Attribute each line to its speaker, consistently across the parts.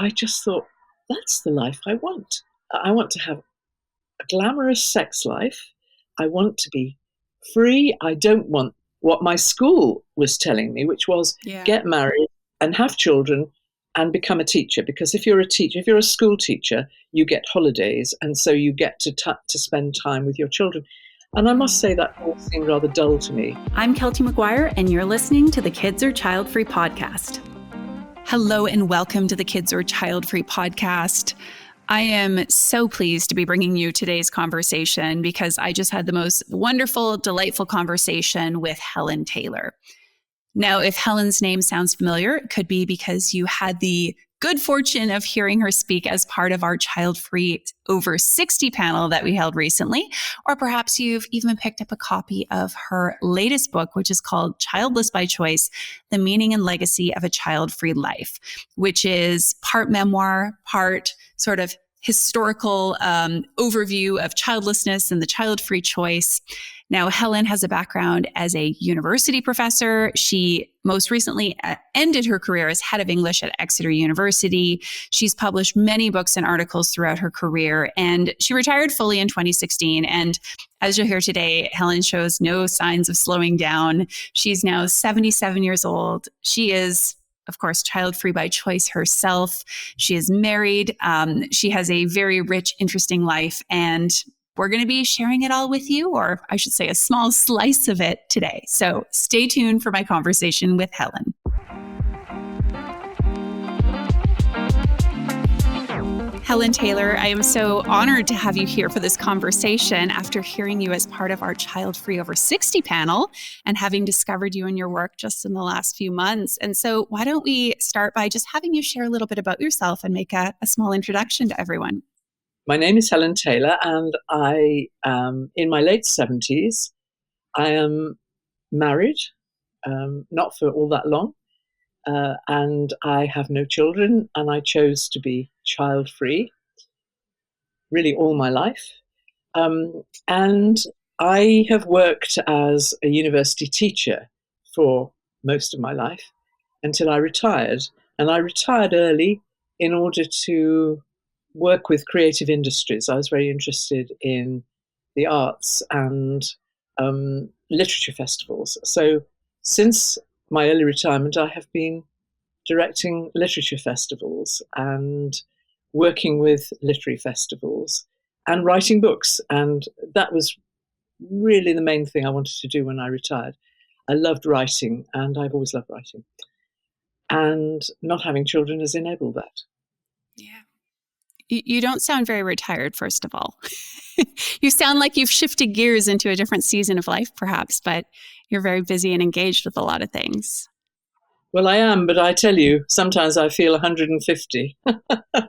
Speaker 1: I just thought, that's the life I want. I want to have a glamorous sex life. I want to be free. I don't want what my school was telling me, which was get married and have children and become a teacher. Because if you're a teacher, if you're a school teacher, you get holidays. And so you get to spend time with your children. And I must say that all seemed rather dull to me.
Speaker 2: I'm Keltie Maguire, and you're listening to the Kids Are Child-Free podcast. Hello, and welcome to the Kids Are Child-Free podcast. I am so pleased to be bringing you today's conversation because I just had the most wonderful, delightful conversation with Helen Taylor. Now, if Helen's name sounds familiar, it could be because you had the good fortune of hearing her speak as part of our Childfree Over 60 panel that we held recently, or perhaps you've even picked up a copy of her latest book, which is called Childless by Choice, The Meaning and Legacy of a Childfree Life, which is part memoir, part sort of historical overview of childlessness and the child-free choice. Now, Helen has a background as a university professor. She most recently ended her career as head of English at Exeter University. She's published many books and articles throughout her career, and she retired fully in 2016. And as you'll hear today, Helen shows no signs of slowing down. She's now 77 years old. She is, of course, child-free by choice herself. She is married. She has a very rich, interesting life, and we're going to be sharing it all with you, or I should say a small slice of it today. So stay tuned for my conversation with Helen. Helen Taylor, I am so honored to have you here for this conversation after hearing you as part of our Childfree Over 60 panel and having discovered you and your work just in the last few months. And so why don't we start by just having you share a little bit about yourself and make a small introduction to everyone.
Speaker 1: My name is Helen Taylor, and I am in my late 70s. I am married, not for all that long, and I have no children, and I chose to be child-free really all my life. And I have worked as a university teacher for most of my life until I retired. And I retired early in order to work with creative industries. I was very interested in the arts and literature festivals. So since my early retirement, I have been directing literature festivals and working with literary festivals and writing books. And that was really the main thing I wanted to do when I retired. I loved writing, and I've always loved writing. And not having children has enabled that.
Speaker 2: Yeah. You don't sound very retired, first of all. You sound like you've shifted gears into a different season of life, perhaps, but you're very busy and engaged with a lot of things.
Speaker 1: Well, I am, but I tell you, sometimes I feel 150.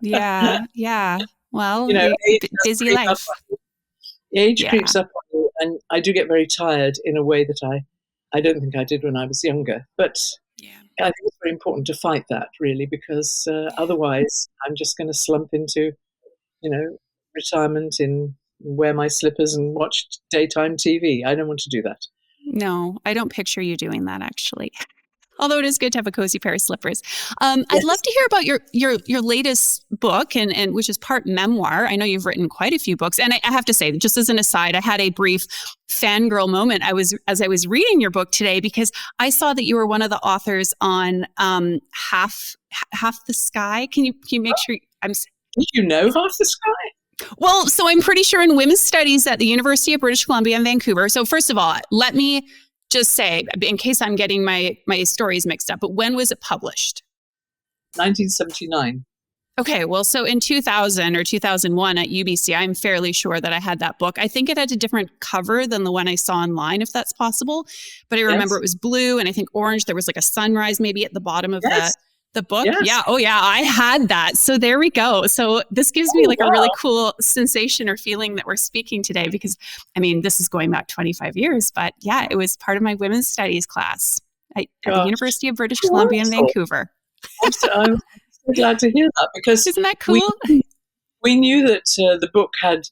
Speaker 2: Yeah. Well, busy life.
Speaker 1: Age creeps up on you, and I do get very tired in a way that I don't think I did when I was younger. But I think it's very important to fight that, really, because otherwise I'm just going to slump into, retirement and wear my slippers and watch daytime TV. I don't want to do that.
Speaker 2: No, I don't picture you doing that, actually. Although it is good to have a cozy pair of slippers. I'd love to hear about your latest book, and which is part memoir. I know you've written quite a few books. And I have to say, just as an aside, I had a brief fangirl moment as I was reading your book today, because I saw that you were one of the authors on Half the Sky. Can you make sure
Speaker 1: Did you know Half the Sky?
Speaker 2: Well, so I'm pretty sure in women's studies at the University of British Columbia in Vancouver. So first of all, let me just say, in case I'm getting my stories mixed up, but when was it published?
Speaker 1: 1979.
Speaker 2: Okay, well, so in 2000 or 2001 at UBC, I'm fairly sure that I had that book. I think it had a different cover than the one I saw online, if that's possible. But I remember it was blue and I think orange. There was like a sunrise maybe at the bottom of the book.
Speaker 1: Yes.
Speaker 2: Yeah. Oh, yeah. I had that. So there we go. So this gives me a really cool sensation or feeling that we're speaking today, because this is going back 25 years, but yeah, it was part of my women's studies class at the University of British Columbia in Vancouver.
Speaker 1: I'm so glad to hear that, because
Speaker 2: isn't that cool?
Speaker 1: We knew that the book had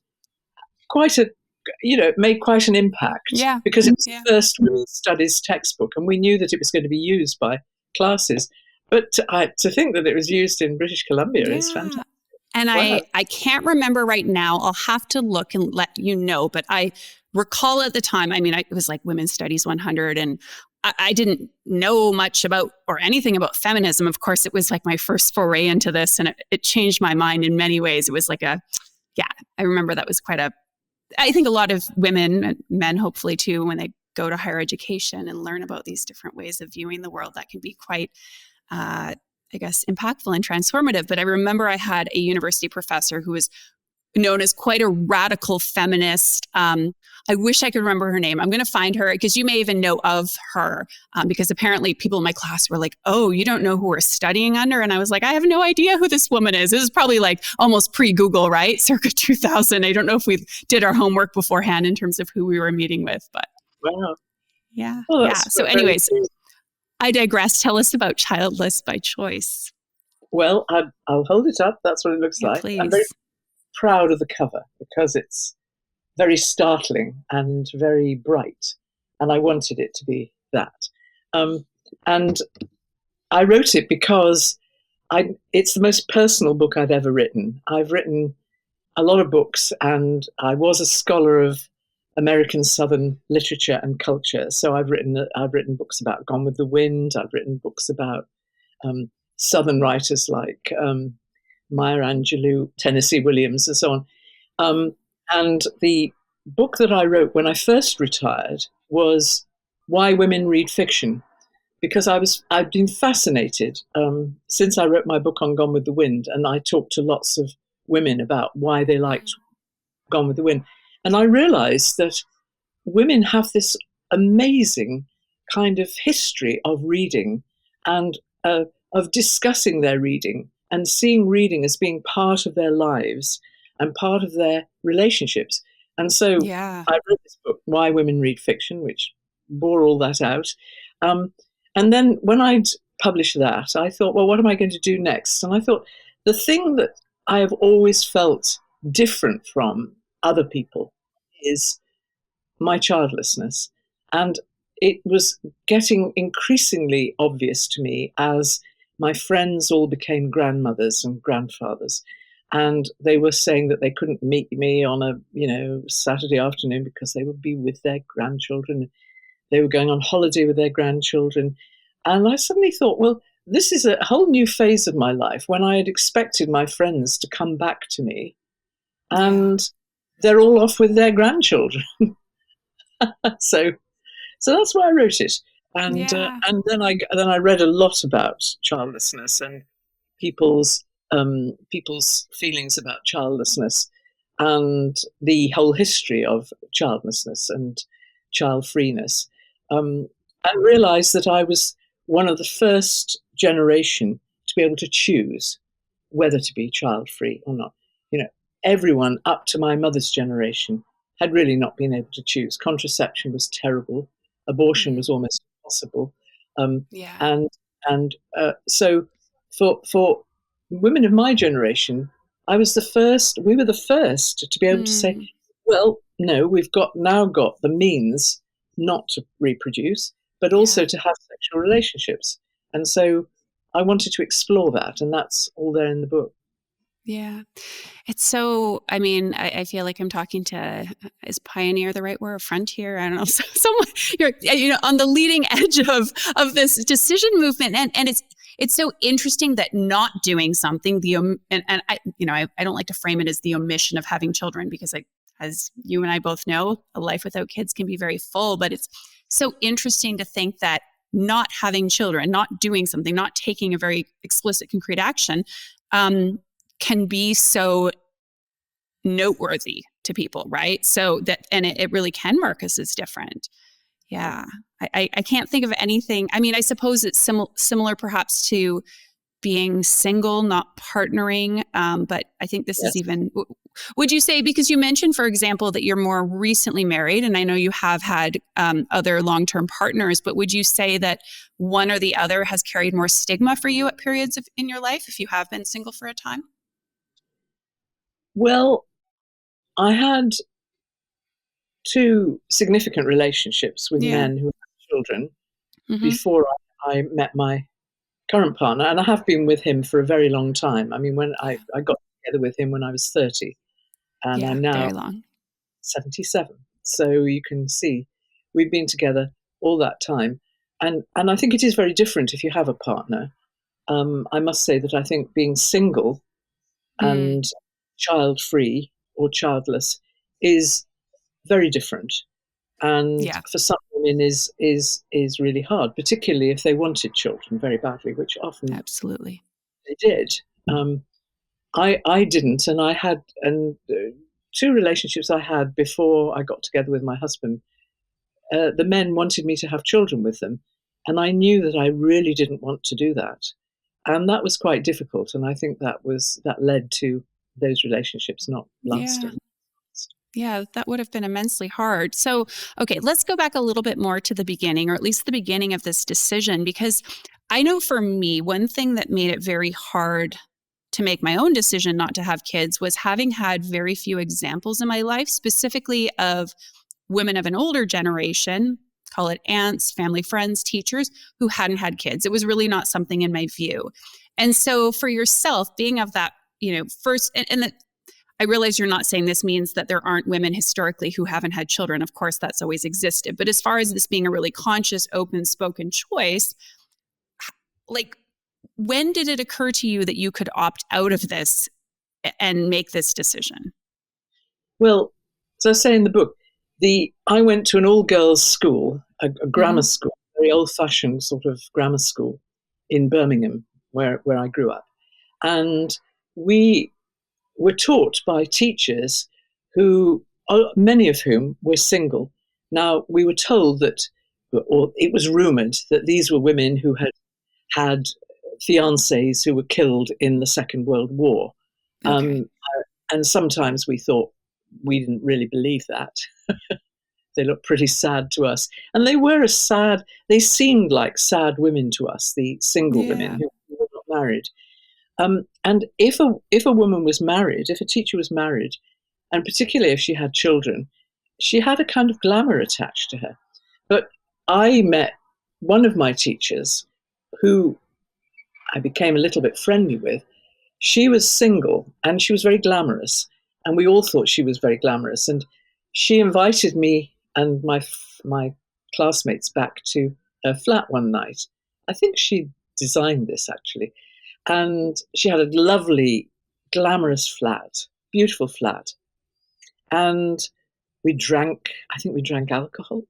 Speaker 1: made quite an impact.
Speaker 2: Yeah.
Speaker 1: Because it was the first women's studies textbook, and we knew that it was going to be used by classes. But to think that it was used in British Columbia is fantastic.
Speaker 2: And
Speaker 1: Wow.
Speaker 2: I can't remember right now. I'll have to look and let you know. But I recall at the time, I mean, it was like Women's Studies 100, and I didn't know much about or anything about feminism. Of course, it was like my first foray into this, and it changed my mind in many ways. It was like I remember that was I think a lot of women and men, hopefully too, when they go to higher education and learn about these different ways of viewing the world, that can be quite I guess, impactful and transformative. But I remember I had a university professor who was known as quite a radical feminist. I wish I could remember her name. I'm going to find her because you may even know of her because apparently people in my class were like, oh, you don't know who we're studying under? And I was like, I have no idea who this woman is. This is probably like almost pre-Google, right? Circa 2000. I don't know if we did our homework beforehand in terms of who we were meeting with, but
Speaker 1: Wow.
Speaker 2: yeah.
Speaker 1: Well,
Speaker 2: Yeah. So anyways, I digress. Tell us about Childless by Choice.
Speaker 1: Well, I'll hold it up. That's what it looks like.
Speaker 2: Please.
Speaker 1: I'm very proud of the cover because it's very startling and very bright. And I wanted it to be that. And I wrote it because it's the most personal book I've ever written. I've written a lot of books, and I was a scholar of American Southern literature and culture. So I've written books about Gone with the Wind. I've written books about Southern writers like Maya Angelou, Tennessee Williams, and so on. And the book that I wrote when I first retired was Why Women Read Fiction, because I've been fascinated since I wrote my book on Gone with the Wind, and I talked to lots of women about why they liked Gone with the Wind. And I realized that women have this amazing kind of history of reading and of discussing their reading and seeing reading as being part of their lives and part of their relationships. And so I wrote this book, Why Women Read Fiction, which bore all that out. And then when I'd published that, I thought, well, what am I going to do next? And I thought, the thing that I have always felt different from other people is my childlessness. And it was getting increasingly obvious to me as my friends all became grandmothers and grandfathers. And they were saying that they couldn't meet me on a Saturday afternoon because they would be with their grandchildren. They were going on holiday with their grandchildren. And I suddenly thought, well, this is a whole new phase of my life when I had expected my friends to come back to me, and they're all off with their grandchildren. So that's why I wrote it. And then I read a lot about childlessness and people's feelings about childlessness and the whole history of childlessness and child-freeness. I realized that I was one of the first generation to be able to choose whether to be child-free or not. Everyone up to my mother's generation had really not been able to choose. Contraception was terrible. Abortion was almost impossible. So for women of my generation, we were the first to be able to say, well, no, we've now got the means not to reproduce, but also to have sexual relationships. And so I wanted to explore that, and that's all there in the book.
Speaker 2: Yeah. It's so, I mean, I feel like I'm talking to, is pioneer the right word? Frontier? I don't know. Someone, you're on the leading edge of this decision movement. And it's so interesting that not doing something, I don't like to frame it as the omission of having children, because as you and I both know, a life without kids can be very full, but it's so interesting to think that not having children, not doing something, not taking a very explicit, concrete action, can be so noteworthy to people, right? So that, and it really can mark us as different. Yeah. I can't think of anything. I mean, I suppose it's similar perhaps to being single, not partnering. But I think this is even, would you say, because you mentioned, for example, that you're more recently married, and I know you have had other long-term partners, but would you say that one or the other has carried more stigma for you at periods in your life if you have been single for a time?
Speaker 1: Well, I had two significant relationships with men who had children before I met my current partner, and I have been with him for a very long time. I mean, when I got together with him when I was 30, and
Speaker 2: Yeah,
Speaker 1: I'm now
Speaker 2: very long.
Speaker 1: 77. So you can see we've been together all that time. And I think it is very different if you have a partner. I must say that I think being single
Speaker 2: Mm,
Speaker 1: and child-free or childless is very different. And
Speaker 2: yeah,
Speaker 1: for some women is really hard, particularly if they wanted children very badly, which often
Speaker 2: absolutely.
Speaker 1: they did. Um, I didn't, and I had two relationships I had before I got together with my husband. The men wanted me to have children with them, and I knew that I really didn't want to do that, and that was quite difficult. And I think that led to those relationships not
Speaker 2: Yeah.
Speaker 1: lasting.
Speaker 2: Yeah, that would have been immensely hard. So, okay, let's go back a little bit more to the beginning, or at least the beginning of this decision, because I know for me, one thing that made it very hard to make my own decision not to have kids was having had very few examples in my life, specifically of women of an older generation, call it aunts, family friends, teachers, who hadn't had kids. It was really not something in my view. And so for yourself, being of that, first, and I realize you're not saying this means that there aren't women historically who haven't had children. Of course, that's always existed. But as far as this being a really conscious, open spoken choice, like, when did it occur to you that you could opt out of this and make this decision?
Speaker 1: Well, as I say in the book, I went to an all-girls school, a grammar
Speaker 2: Mm-hmm.
Speaker 1: school, very old-fashioned sort of grammar school in Birmingham, where I grew up, and we were taught by teachers who, many of whom were single. Now, we were told that, or it was rumoured that these were women who had fiancés who were killed in the Second World War.
Speaker 2: Okay.
Speaker 1: Um, and sometimes we thought we didn't really believe that. They looked pretty sad to us. And they seemed like sad women to us, the single women
Speaker 2: Yeah.
Speaker 1: who were not married. And if a woman was married, if a teacher was married, and particularly if she had children, she had a kind of glamour attached to her. But I met one of my teachers who I became a little bit friendly with. She was single and she was very glamorous, and we all thought she was very glamorous. And she invited me and my classmates back to her flat one night. I think she designed this actually, and she had a lovely, glamorous flat, beautiful flat, and we drank. I think we drank alcohol,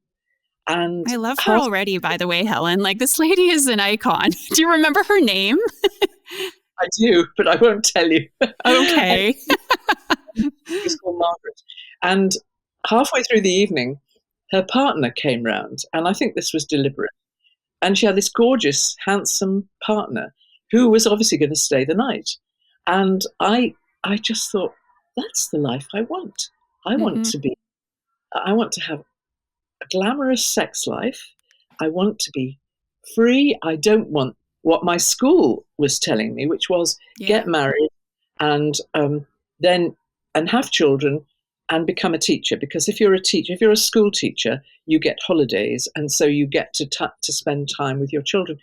Speaker 1: and
Speaker 2: I love her
Speaker 1: half
Speaker 2: already, by the way, Helen. Like, this lady is an icon. Do you remember her name?
Speaker 1: I do, but I won't tell you. And
Speaker 2: Okay.
Speaker 1: she was called Margaret. And halfway through the evening, her partner came round, and I think this was deliberate. And she had this gorgeous, handsome partner who was obviously going to stay the night. And I just thought, that's the life I want. I want
Speaker 2: Mm-hmm.
Speaker 1: to be, I want to have a glamorous sex life. I want to be free. I don't want what my school was telling me, which was
Speaker 2: Yeah.
Speaker 1: get married and then and have children and become a teacher. Because if you're a teacher, if you're a school teacher, you get holidays, and so you get to spend time with your children.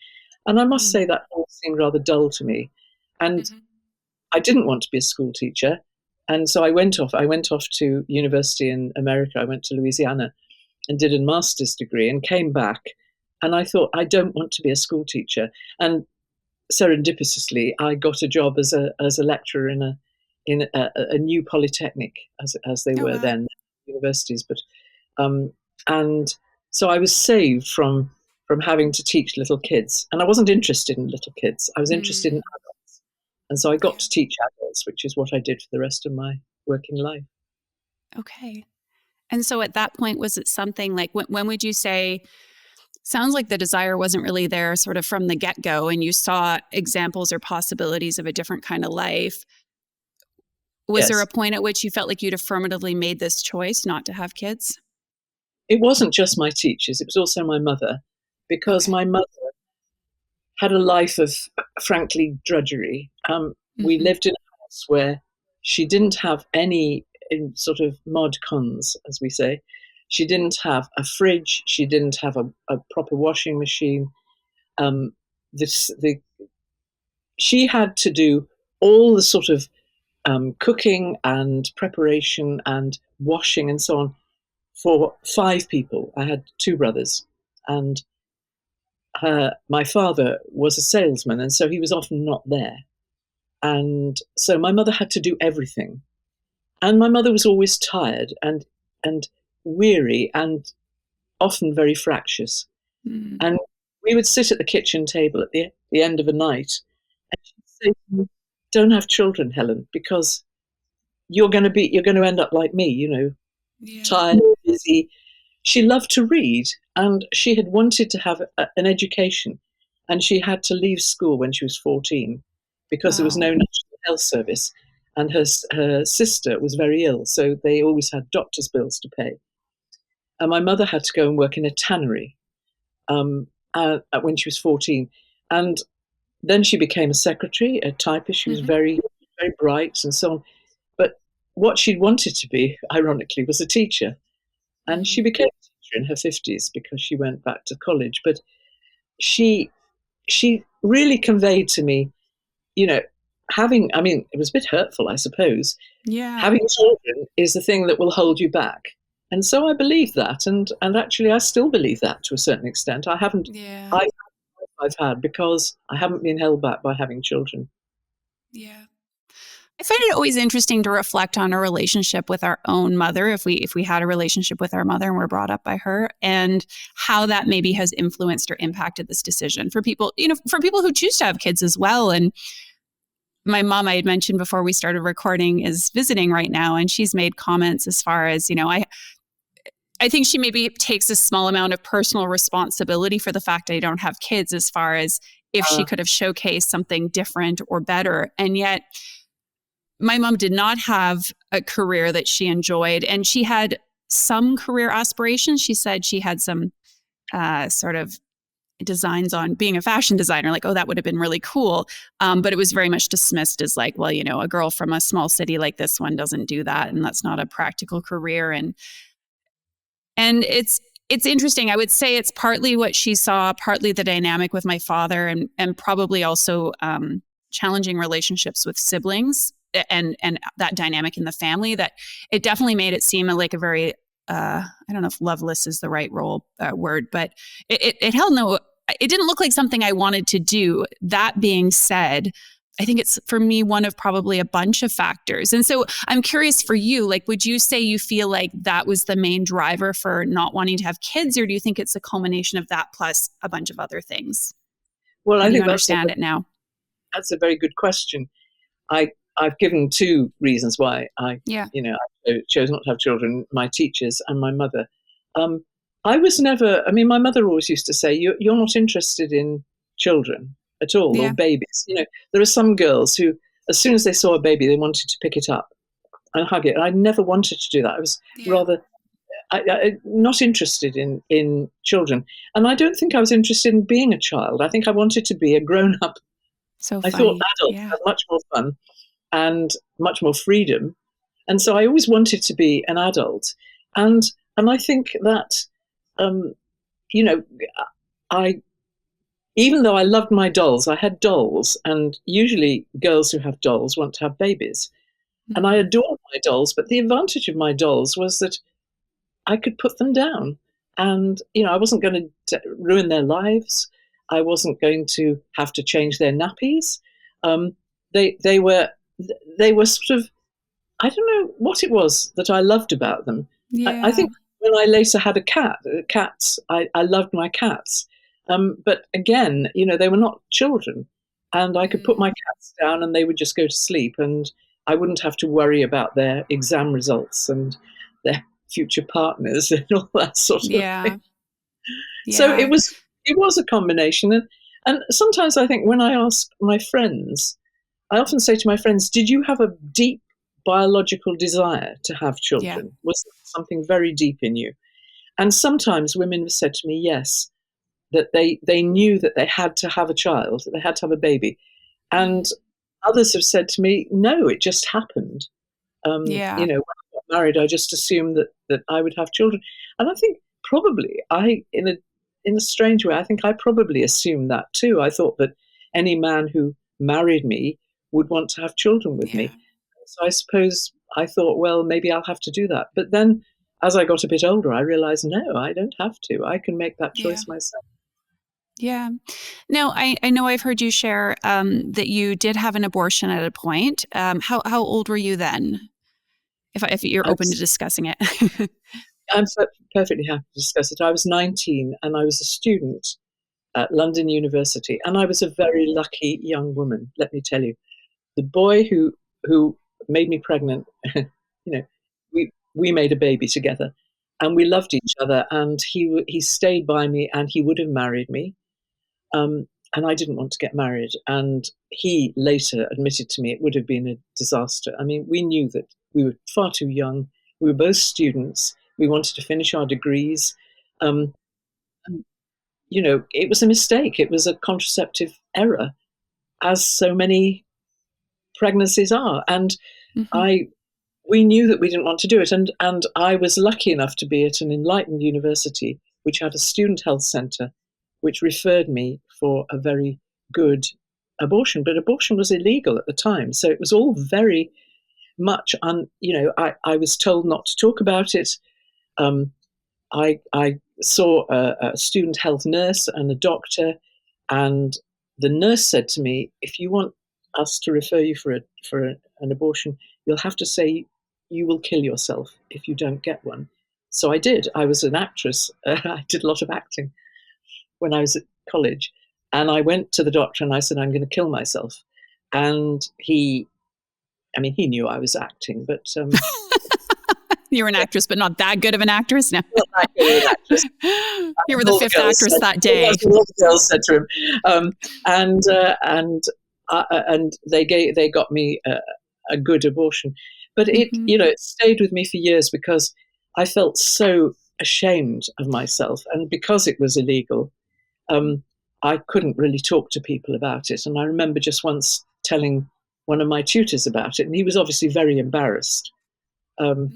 Speaker 1: And I must say that all seemed rather dull to me, and
Speaker 2: Mm-hmm.
Speaker 1: I didn't want to be a school teacher. And so I went off. I went off to university in America. I went to Louisiana and did a master's degree and came back. And I thought, I don't want to be a school teacher. And serendipitously, I got a job as a lecturer in a new polytechnic, as they
Speaker 2: Oh,
Speaker 1: were
Speaker 2: wow.
Speaker 1: then, universities. But and so I was saved from having to teach little kids, and I wasn't interested in little kids. I was interested in
Speaker 2: Mm,
Speaker 1: adults, and so I got
Speaker 2: yeah.
Speaker 1: to teach adults, which is what I did for the rest of my working life.
Speaker 2: Okay. And so at that point, was it something like, when would you say, sounds like the desire wasn't really there sort of from the get go, and you saw examples or possibilities of a different kind of life? Was there a
Speaker 1: Yes,
Speaker 2: point at which you felt like you'd affirmatively made this choice not to have kids?
Speaker 1: it wasn't just my teachers; it was also my mother, because
Speaker 2: Okay.
Speaker 1: my mother had a life of, frankly, drudgery. We
Speaker 2: Mm-hmm.
Speaker 1: lived in a house where she didn't have any sort of mod cons, as we say. She didn't have a fridge. She didn't have a proper washing machine. Um, the she had to do all the sort of cooking and preparation and washing and so on for 5 people. I had 2 brothers, and my father was a salesman, and so he was often not there. And so my mother had to do everything. And my mother was always tired and weary and often very fractious.
Speaker 2: Mm.
Speaker 1: And we would sit at the kitchen table at the end of a night, and she'd say to me, "Don't have children, Helen, because you're going to end up like me,
Speaker 2: Yeah.
Speaker 1: tired, busy." She loved to read, and she had wanted to have an education, and she had to leave school when she was 14 because there was no
Speaker 2: Oh.
Speaker 1: national health service, and her sister was very ill, so they always had doctor's bills to pay. And my mother had to go and work in a tannery when she was 14, and then she became a secretary, a typist. She was
Speaker 2: Hmm.
Speaker 1: very, very bright and so on. But what she wanted to be, ironically, was a teacher. And she
Speaker 2: Mm.
Speaker 1: became a teacher in her 50s because she went back to college. But she she really conveyed to me, you know, it was a bit hurtful, I suppose.
Speaker 2: Yeah.
Speaker 1: Having children is the thing that will hold you back. And so I believe that, and actually I still believe that to a certain extent.
Speaker 2: Yeah.
Speaker 1: I I've had because I haven't been held back by having children.
Speaker 2: Yeah. I find it always interesting to reflect on a relationship with our own mother, if we had a relationship with our mother and were brought up by her, and how that maybe has influenced or impacted this decision for people, for people who choose to have kids as well. And my mom, I had mentioned before we started recording, is visiting right now, and she's made comments as far as, I think she maybe takes a small amount of personal responsibility for the fact I don't have kids, as far as if she
Speaker 1: Uh,
Speaker 2: could have showcased something different or better. And yet my mom did not have a career that she enjoyed, and she had some career aspirations. She said she had some sort of designs on being a fashion designer, like, oh, that would have been really cool. But it was very much dismissed as like, well, a girl from a small city like this one doesn't do that, and that's not a practical career. And it's interesting. I would say it's partly what she saw, partly the dynamic with my father, and probably also challenging relationships with siblings, and that dynamic in the family, that it definitely made it seem like a very I don't know if loveless is the right word, but it held no. It didn't look like something I wanted to do. That being said, I think it's, for me, one of probably a bunch of factors. And so I'm curious for you, like, would you say you feel like that was the main driver for not wanting to have kids, or do you think it's a culmination of that plus a bunch of other things?
Speaker 1: well,
Speaker 2: How
Speaker 1: I
Speaker 2: do you
Speaker 1: think that's
Speaker 2: understand it now?
Speaker 1: a very good question. I've given 2 reasons why
Speaker 2: Yeah.
Speaker 1: I chose not to have children: my teachers and my mother. Um, I was never. I mean, my mother always used to say, "You're not interested in children at all, or
Speaker 2: Yeah.
Speaker 1: babies." There are some girls who, as soon as they saw a baby, they wanted to pick it up and hug it. I never wanted to do that. I was
Speaker 2: Yeah.
Speaker 1: rather not interested in children, and I don't think I was interested in being a child. I think I wanted to be a grown up.
Speaker 2: So
Speaker 1: I thought
Speaker 2: funny.
Speaker 1: adults
Speaker 2: Yeah.
Speaker 1: had much more fun and much more freedom, and so I always wanted to be an adult. And I think that um, you know I even though I loved my dolls, I had dolls, and usually girls who have dolls want to have babies, and I
Speaker 2: Mm.
Speaker 1: adored my dolls. But the advantage of my dolls was that I could put them down, and I wasn't going to ruin their lives. I wasn't going to have to change their nappies. Um, they were sort of, I don't know what it was that I loved about them. I
Speaker 2: Yeah.
Speaker 1: think when I later had a cat, cats, I loved my cats. But again, they were not children, and I could put
Speaker 2: Mm.
Speaker 1: my cats down and they would just go to sleep, and I wouldn't have to worry about their exam results and their future partners and all that sort of thing.
Speaker 2: Yeah.
Speaker 1: So
Speaker 2: Yeah.
Speaker 1: it was a combination, and sometimes I think when I ask my friends, I often say to my friends, "Did you have a deep biological desire to have
Speaker 2: Yeah.
Speaker 1: children? Was there something very deep in you?" And sometimes women have said to me, yes, that they knew that they had to have a child, that they had to have a baby. And
Speaker 2: Mm.
Speaker 1: others have said to me, no, it just happened.
Speaker 2: Yeah.
Speaker 1: When I got married, I just assumed that I would have children. And I think probably in a strange way, I think I probably assumed that too. I thought that any man who married me would want to have children with
Speaker 2: Yeah.
Speaker 1: me. So I suppose I thought, well, maybe I'll have to do that. But then as I got a bit older, I realized, no, I don't have to. I can make that
Speaker 2: Yeah.
Speaker 1: choice myself.
Speaker 2: Yeah. Now, I know I've heard you share that you did have an abortion at a point. How old were you then? If you're
Speaker 1: I
Speaker 2: open to
Speaker 1: was,
Speaker 2: discussing it.
Speaker 1: I'm perfectly happy to discuss it. I was 19 and I was a student at London University, and I was a very lucky young woman, let me tell you. The boy who made me pregnant, we made a baby together, and we loved each other. And he stayed by me, and he would have married me. And I didn't want to get married. And he later admitted to me it would have been a disaster. I mean, we knew that we were far too young. We were both students. We wanted to finish our degrees. Um, and, it was a mistake. It was a contraceptive error, as so many pregnancies are. And
Speaker 2: Hmm.
Speaker 1: I we knew that we didn't want to do it. And I was lucky enough to be at an enlightened university, which had a student health centre, which referred me for a very good abortion. But abortion was illegal at the time. So it was all very much, I was told not to talk about it. Um, I saw a student health nurse and a doctor, and the nurse said to me, "If you want us to refer you an abortion, you'll have to say you will kill yourself if you don't get one." So I did. I was an actress. I did a lot of acting when I was at college, and I went to the doctor and I said, "I'm going to kill myself." And he knew I was acting, but
Speaker 2: You were an actress, but not that good of an actress. No.
Speaker 1: not that good of an actress.
Speaker 2: You were the fifth actress that day.
Speaker 1: That's what all the girls said to him. And they got me a good abortion, but
Speaker 2: Hmm.
Speaker 1: it stayed with me for years because I felt so ashamed of myself, and because it was illegal, um, I couldn't really talk to people about it. And I remember just once telling one of my tutors about it, and he was obviously very embarrassed. Um,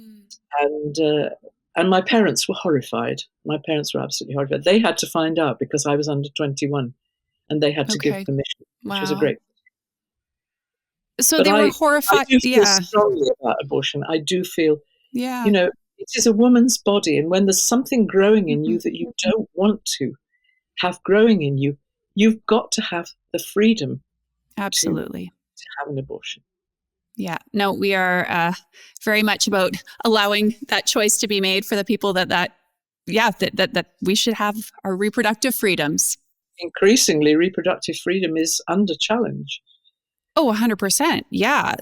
Speaker 1: and uh, and my parents were horrified. My parents were absolutely horrified. They had to find out because I was under 21, and they had to give
Speaker 2: Okay.
Speaker 1: permission, which was a
Speaker 2: Wow.
Speaker 1: great.
Speaker 2: So
Speaker 1: But
Speaker 2: they were
Speaker 1: I
Speaker 2: horrified.
Speaker 1: do feel
Speaker 2: Yeah.
Speaker 1: strongly about abortion. I do feel,
Speaker 2: Yeah.
Speaker 1: it is a woman's body, and when there's something growing in
Speaker 2: Hmm.
Speaker 1: you that you don't want to have growing in you, you've got to have the freedom to
Speaker 2: Absolutely.
Speaker 1: have an abortion.
Speaker 2: Yeah. No, we are very much about allowing that choice to be made for the people that we should have our reproductive freedoms.
Speaker 1: Increasingly, reproductive freedom is under challenge.
Speaker 2: Oh, 100%. Yeah.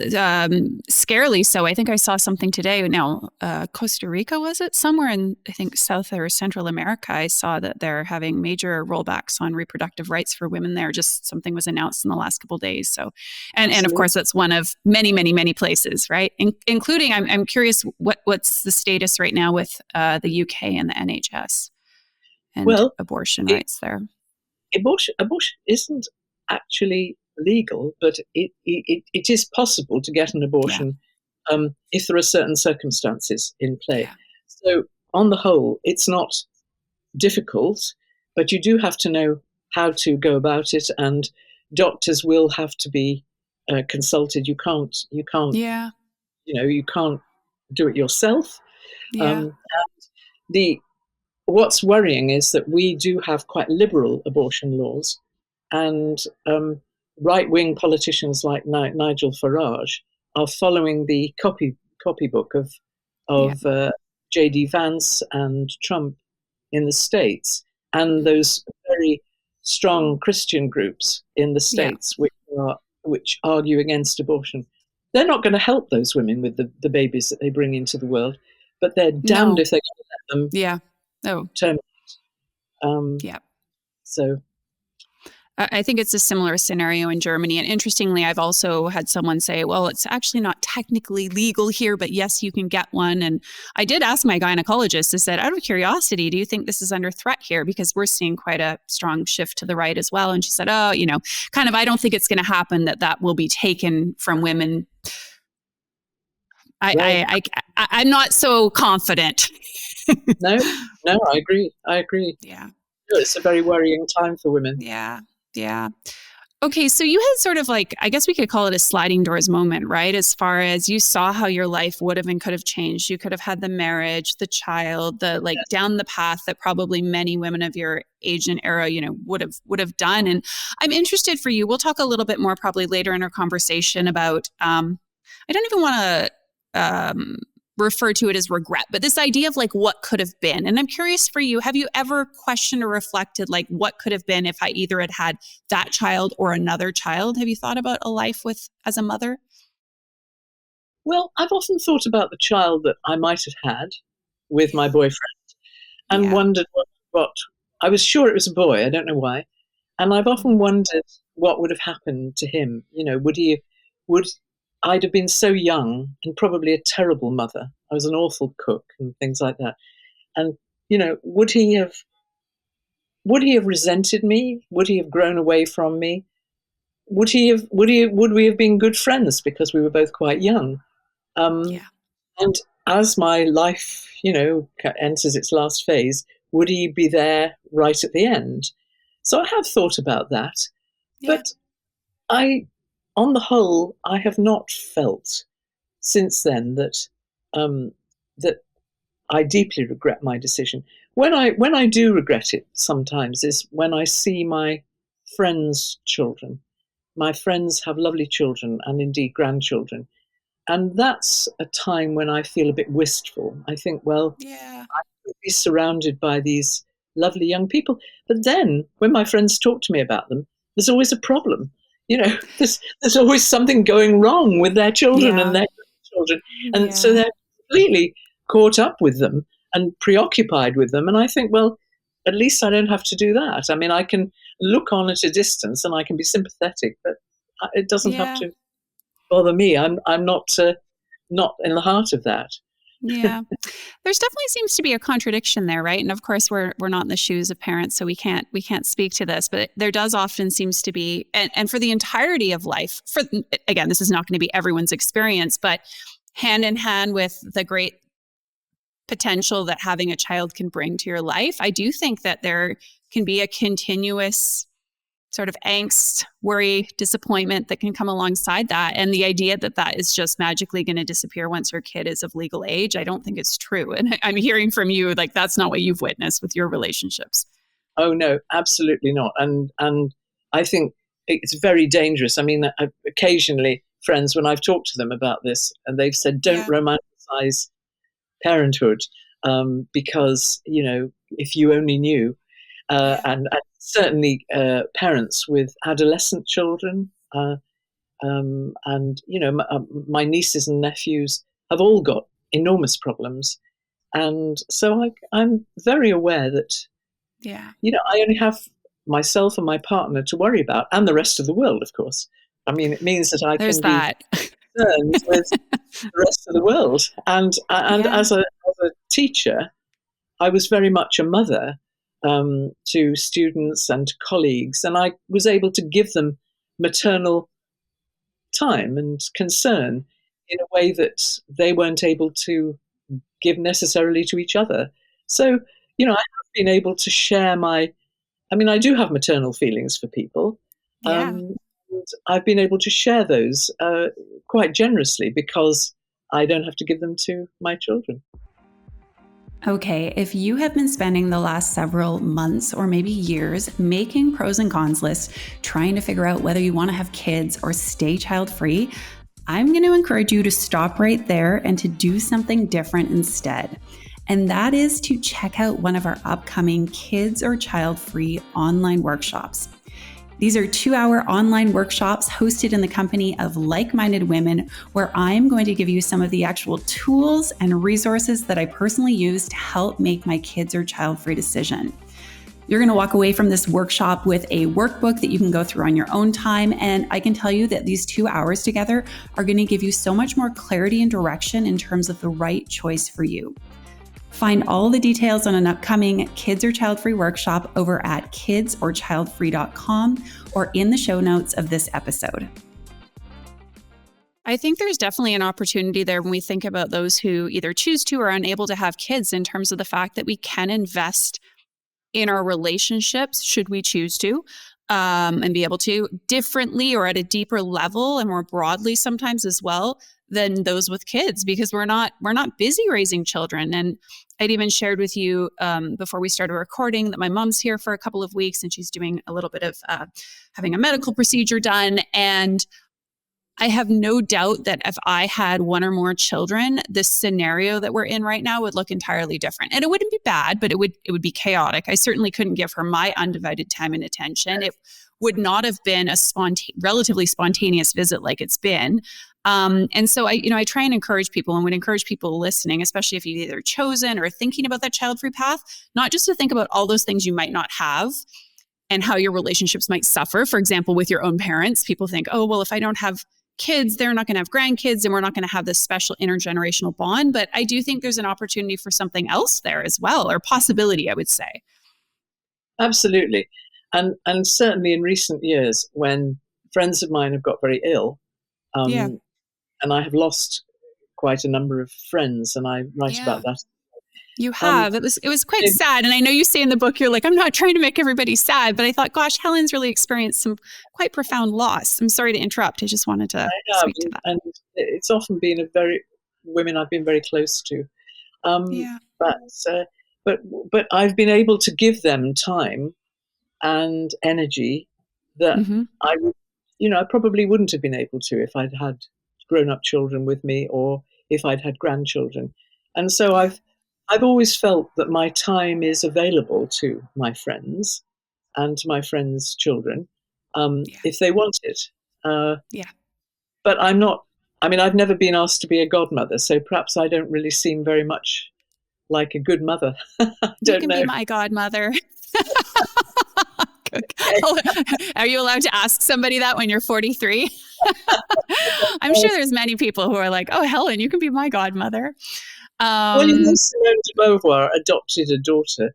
Speaker 2: Scarily so. I think I saw something today. Now, Costa Rica, was it? Somewhere in, I think, South or Central America, I saw that they're having major rollbacks on reproductive rights for women there. Just something was announced in the last couple of days. So, and of
Speaker 1: Absolutely.
Speaker 2: course, that's one of many, many, many places, right? Including, I'm curious, what's the status right now with the UK and the NHS and
Speaker 1: Well,
Speaker 2: abortion
Speaker 1: it,
Speaker 2: rights there?
Speaker 1: abortion isn't actually legal, but it is possible to get an
Speaker 2: Yeah.
Speaker 1: abortion if there are certain circumstances in play.
Speaker 2: Yeah.
Speaker 1: So, on the whole, it's not difficult, but you do have to know how to go about it, and doctors will have to be consulted.
Speaker 2: Yeah.
Speaker 1: You can't do it yourself.
Speaker 2: Yeah.
Speaker 1: Um, the What's worrying is that we do have quite liberal abortion laws, and right-wing politicians like Nigel Farage are following the copybook
Speaker 2: Yeah.
Speaker 1: of J.D. Vance and Trump in the States, and
Speaker 2: Hmm.
Speaker 1: those very strong Christian groups in the
Speaker 2: Yeah.
Speaker 1: States which argue against abortion. They're not going to help those women with the babies that they bring into the world, but they're damned
Speaker 2: No.
Speaker 1: if they're going to let them
Speaker 2: Yeah. Oh,
Speaker 1: terminate. Um,
Speaker 2: yeah.
Speaker 1: so
Speaker 2: I think it's a similar scenario in Germany. And interestingly, I've also had someone say, well, it's actually not technically legal here, but yes, you can get one. And I did ask my gynecologist, I said, out of curiosity, do you think this is under threat here? Because we're seeing quite a strong shift to the right as well. And she said, oh, kind of, I don't think it's going to happen that will be taken from women.
Speaker 1: well,
Speaker 2: I'm not so confident.
Speaker 1: no, no, I agree. I agree.
Speaker 2: Yeah.
Speaker 1: No, it's a very worrying time for women.
Speaker 2: Yeah. Yeah. Okay, so you had sort of like, I guess we could call it a sliding doors moment, right? As far as you saw how your life would have and could have changed. You could have had the marriage, the child, the like
Speaker 1: Yes.
Speaker 2: down the path that probably many women of your age and era, would have done. And I'm interested for you. We'll talk a little bit more probably later in our conversation about I don't even want to refer to it as regret, but this idea of like what could have been. And I'm curious for you, have you ever questioned or reflected like what could have been if I either had that child or another child? Have you thought about a life with as a mother?
Speaker 1: Well, I've often thought about the child that I might have had with my
Speaker 2: Yeah.
Speaker 1: boyfriend and
Speaker 2: Yeah.
Speaker 1: wondered what I was sure it was a boy. I don't know why. And I've often wondered what would have happened to him. Would I'd have been so young and probably a terrible mother. I was an awful cook and things like that. And, would he have resented me? Would he have grown away from me? Would we have been good friends because we were both quite young? Um,
Speaker 2: Yeah.
Speaker 1: and as my life, enters its last phase, would he be there right at the end? So I have thought about that,
Speaker 2: Yeah.
Speaker 1: but I, on the whole, I have not felt since then um, that I deeply regret my decision. When I do regret it sometimes is when I see my friends' children. My friends have lovely children and indeed grandchildren. And that's a time when I feel a bit wistful. I think, well,
Speaker 2: Yeah.
Speaker 1: I could be surrounded by these lovely young people. But then when my friends talk to me about them, there's always a problem. There's always something going wrong with their children and
Speaker 2: Yeah.
Speaker 1: their children. And so
Speaker 2: Yeah.
Speaker 1: they're completely caught up with them and preoccupied with them. And I think, well, at least I don't have to do that. I mean, I can look on at a distance and I can be sympathetic, but it doesn't have
Speaker 2: Yeah.
Speaker 1: to bother me. I'm not in the heart of that.
Speaker 2: Yeah. There's definitely seems to be a contradiction there, right? And of course we're not in the shoes of parents, so we can't speak to this, but there does often seems to be and for the entirety of life, for again, this is not going to be everyone's experience, but hand in hand with the great potential that having a child can bring to your life, I do think that there can be a continuous sort of angst, worry, disappointment that can come alongside that. And the idea that that is just magically going to disappear once your kid is of legal age, I don't think it's true. And I'm hearing from you, like, that's not what you've witnessed with your relationships.
Speaker 1: Oh no, absolutely not. And I think it's very dangerous. I mean, occasionally friends, when I've talked to them about this, and they've said, don't
Speaker 2: Yeah.
Speaker 1: romanticize parenthood because if you only knew,
Speaker 2: Yeah.
Speaker 1: and certainly parents with adolescent children, and my nieces and nephews have all got enormous problems, and so I'm very aware that
Speaker 2: Yeah.
Speaker 1: I only have myself and my partner to worry about, and the rest of the world, of course. I mean, it means that I
Speaker 2: There's
Speaker 1: can be
Speaker 2: that.
Speaker 1: concerned with the rest of the world. And
Speaker 2: Yeah.
Speaker 1: as a teacher, I was very much a mother to students and to colleagues, and I was able to give them maternal time and concern in a way that they weren't able to give necessarily to each other. So, I have been able to share I mean, I do have maternal feelings for people.
Speaker 2: Yeah.
Speaker 1: And I've been able to share those quite generously because I don't have to give them to my children.
Speaker 2: Okay, if you have been spending the last several months or maybe years making pros and cons lists, trying to figure out whether you want to have kids or stay child free, I'm going to encourage you to stop right there and to do something different instead. And that is to check out one of our upcoming kids or child free online workshops. These are 2-hour online workshops hosted in the company of like-minded women, where I'm going to give you some of the actual tools and resources that I personally use to help make my kids or child-free decision. You're going to walk away from this workshop with a workbook that you can go through on your own time. And I can tell you that these 2 hours together are going to give you so much more clarity and direction in terms of the right choice for you. Find all the details on an upcoming Kids or Child Free workshop over at kidsorchildfree.com or in the show notes of this episode. I think there's definitely an opportunity there when we think about those who either choose to or are unable to have kids, in terms of the fact that we can invest in our relationships should we choose to. and be able to differently or at a deeper level and more broadly sometimes as well than those with kids, because we're not busy raising children. And I'd even shared with you before we started recording that my mom's here for a couple of weeks and she's doing a little bit of having a medical procedure done. And I have no doubt that if I had one or more children, the scenario that we're in right now would look entirely different. And it wouldn't be bad, but it would be chaotic. I certainly couldn't give her my undivided time and attention. It would not have been a relatively spontaneous visit like it's been. And so I try and encourage people, and would encourage people listening, especially if you've either chosen or thinking about that child-free path, not just to think about all those things you might not have and how your relationships might suffer. For example, with your own parents, people think, oh, well, if I don't have kids, they're not going to have grandkids and we're not going to have this special intergenerational bond. But I do think there's an opportunity for something else there as well, or possibility, I would say.
Speaker 1: Absolutely. And certainly in recent years, when friends of mine have got very ill, and I have lost quite a number of friends, and I write about that.
Speaker 2: You have. It was quite sad. And I know you say in the book, you're like, I'm not trying to make everybody sad, but I thought, gosh, Helen's really experienced some quite profound loss. I'm sorry to interrupt. I just wanted to speak to that.
Speaker 1: And it's often been women I've been very close to. But I've been able to give them time and energy that I would, I probably wouldn't have been able to if I'd had grown-up children with me, or if I'd had grandchildren. And so I've always felt that my time is available to my friends and to my friends' children if they want it. But I'm not. I mean, I've never been asked to be a godmother, so perhaps I don't really seem very much like a good mother.
Speaker 2: You can be my godmother. Are you allowed to ask somebody that when you're 43? I'm sure there's many people who are like, oh, Helen, you can be my godmother.
Speaker 1: Well, Simone de Beauvoir adopted a daughter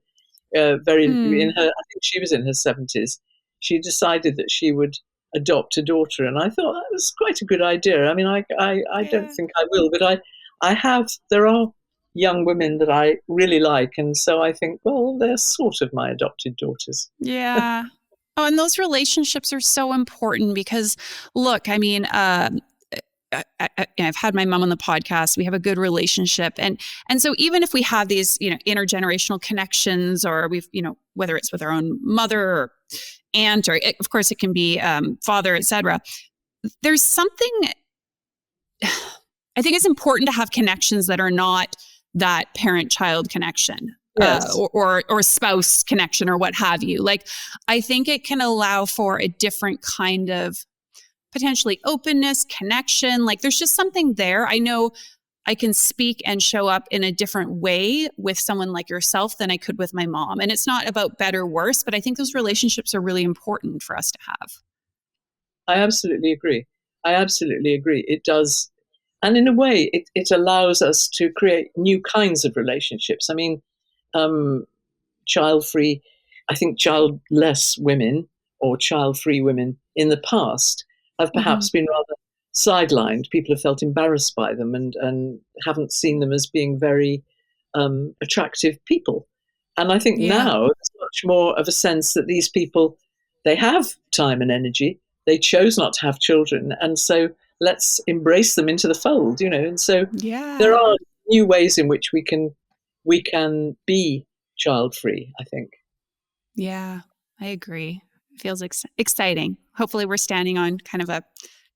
Speaker 1: I think she was in her 70s. She decided that she would adopt a daughter, and I thought that was quite a good idea. I mean, I don't think I will, but there are young women that I really like, and so I think, well, they're sort of my adopted daughters.
Speaker 2: Yeah. Oh, and those relationships are so important because, look, I mean, I've had my mom on the podcast. We have a good relationship. And so even if we have these, intergenerational connections, or we've, whether it's with our own mother or aunt, or of course it can be father, etc. There's something, I think it's important to have connections that are not that parent-child connection.
Speaker 1: Yes.
Speaker 2: Or spouse connection or what have you. Like, I think it can allow for a different kind of potentially openness, connection. Like, there's just something there. I know I can speak and show up in a different way with someone like yourself than I could with my mom. And it's not about better or worse, but I think those relationships are really important for us to have.
Speaker 1: I absolutely agree. It does. And in a way, it allows us to create new kinds of relationships. I mean, child-free, I think childless women or child-free women in the past have perhaps been rather sidelined. People have felt embarrassed by them and haven't seen them as being very attractive people. And I think now there's much more of a sense that these people, they have time and energy. They chose not to have children. And so let's embrace them into the fold, And so there are new ways in which we can be child-free, I think.
Speaker 2: Yeah, I agree. It feels exciting. Hopefully we're standing on kind of a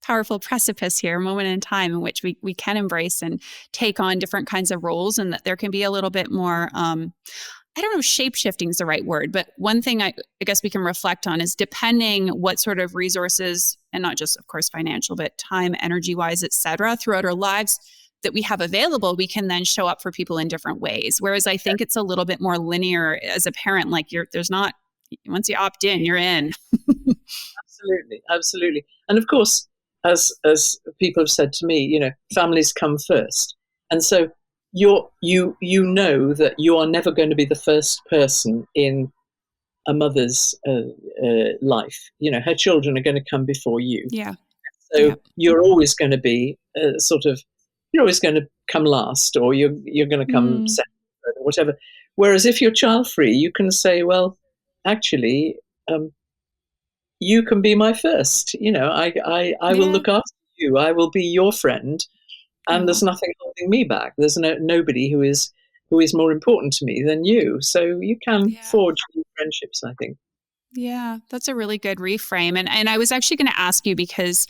Speaker 2: powerful precipice here, a moment in time in which we can embrace and take on different kinds of roles, and that there can be a little bit more, I don't know if shape-shifting is the right word, but one thing I guess we can reflect on is, depending what sort of resources, and not just, of course, financial, but time, energy-wise, et cetera, throughout our lives that we have available, we can then show up for people in different ways. Whereas I think it's a little bit more linear as a parent. Like, there's not, once you opt in, you're in.
Speaker 1: Absolutely. And of course, as people have said to me, families come first. And so you know that you are never going to be the first person in a mother's life. Her children are going to come before you.
Speaker 2: Yeah.
Speaker 1: So you're always going to be you're always going to come last, or you're going to come second, or whatever. Whereas if you're child-free, you can say, well, actually, you can be my first. I will
Speaker 2: Yeah.
Speaker 1: look after you. I will be your friend, and
Speaker 2: Oh,
Speaker 1: there's nothing holding me back. There's nobody who is more important to me than you. So you can
Speaker 2: yeah.
Speaker 1: forge new friendships, I think.
Speaker 2: Yeah, that's a really good reframe. And I was actually going to ask you because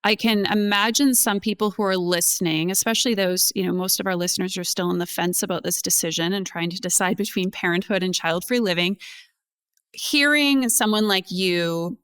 Speaker 2: I can imagine some people who are listening, especially those, most of our listeners are still on the fence about this decision and trying to decide between parenthood and child-free living. Hearing someone like you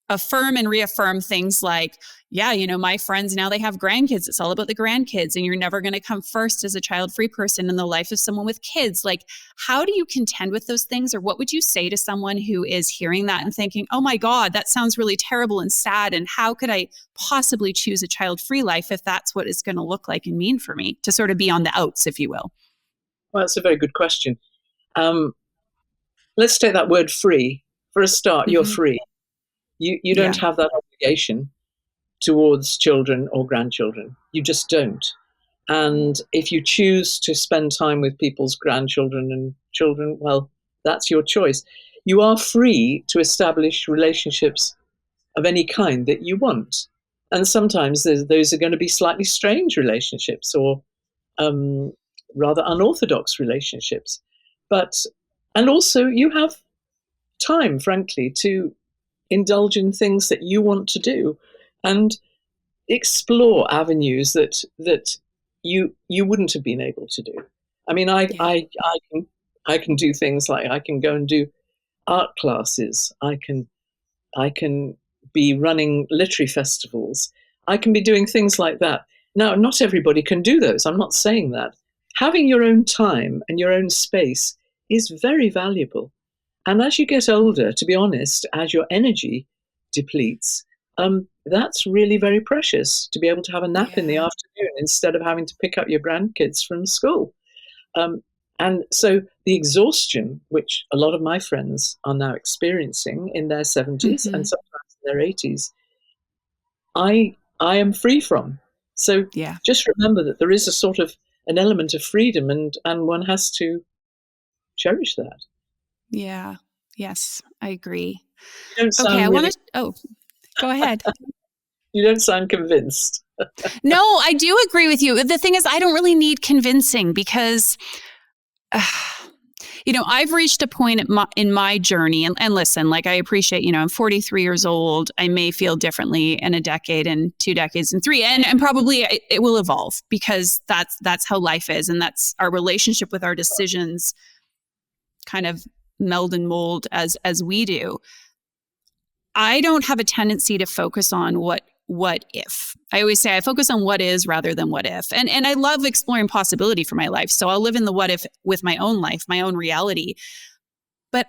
Speaker 2: affirm and reaffirm things like, yeah, my friends now they have grandkids. It's all about the grandkids. And you're never going to come first as a child free person in the life of someone with kids. Like, how do you contend with those things? Or what would you say to someone who is hearing that and thinking, oh my God, that sounds really terrible and sad. And how could I possibly choose a child free life if that's what it's going to look like and mean for me to sort of be on the outs, if you will?
Speaker 1: Well, that's a very good question. Um, let's take that word free. For a start, you're
Speaker 2: Mm-hmm.
Speaker 1: free. You don't
Speaker 2: Yeah.
Speaker 1: have that obligation towards children or grandchildren. You just don't. And if you choose to spend time with people's grandchildren and children, well, that's your choice. You are free to establish relationships of any kind that you want. And sometimes those are going to be slightly strange relationships or um, rather unorthodox relationships. But, and also you have time, frankly, to indulge in things that you want to do and explore avenues that you wouldn't have been able to do. I mean,
Speaker 2: Yeah.
Speaker 1: I can do things like I can go and do art classes. I can be running literary festivals. I can be doing things like that. Now, not everybody can do those. I'm not saying that. Having your own time and your own space is very valuable. And as you get older, to be honest, as your energy depletes, that's really very precious to be able to have a nap in the
Speaker 2: Yeah.
Speaker 1: afternoon instead of having to pick up your grandkids from school. Um, and so the exhaustion, which a lot of my friends are now experiencing in their 70s
Speaker 2: Mm-hmm.
Speaker 1: and sometimes in their 80s, I am free from. So
Speaker 2: Yeah.
Speaker 1: just remember that there is a sort of an element of freedom, and one has to cherish that.
Speaker 2: Yeah. Yes, I agree.
Speaker 1: You don't
Speaker 2: Okay, I
Speaker 1: sound
Speaker 2: want
Speaker 1: really
Speaker 2: to. Oh, go ahead.
Speaker 1: you don't sound convinced.
Speaker 2: No, I do agree with you. The thing is, I don't really need convincing because, uh, I've reached a point in my journey. And listen, like I appreciate, I'm 43 years old. I may feel differently in a decade and 2 decades and three. And probably it will evolve because that's how life is. And that's our relationship with our decisions kind of meld and mold as we do. I don't have a tendency to focus on what if. I always say I focus on what is rather than what if. And I love exploring possibility for my life. So I'll live in the what if with my own life, my own reality. But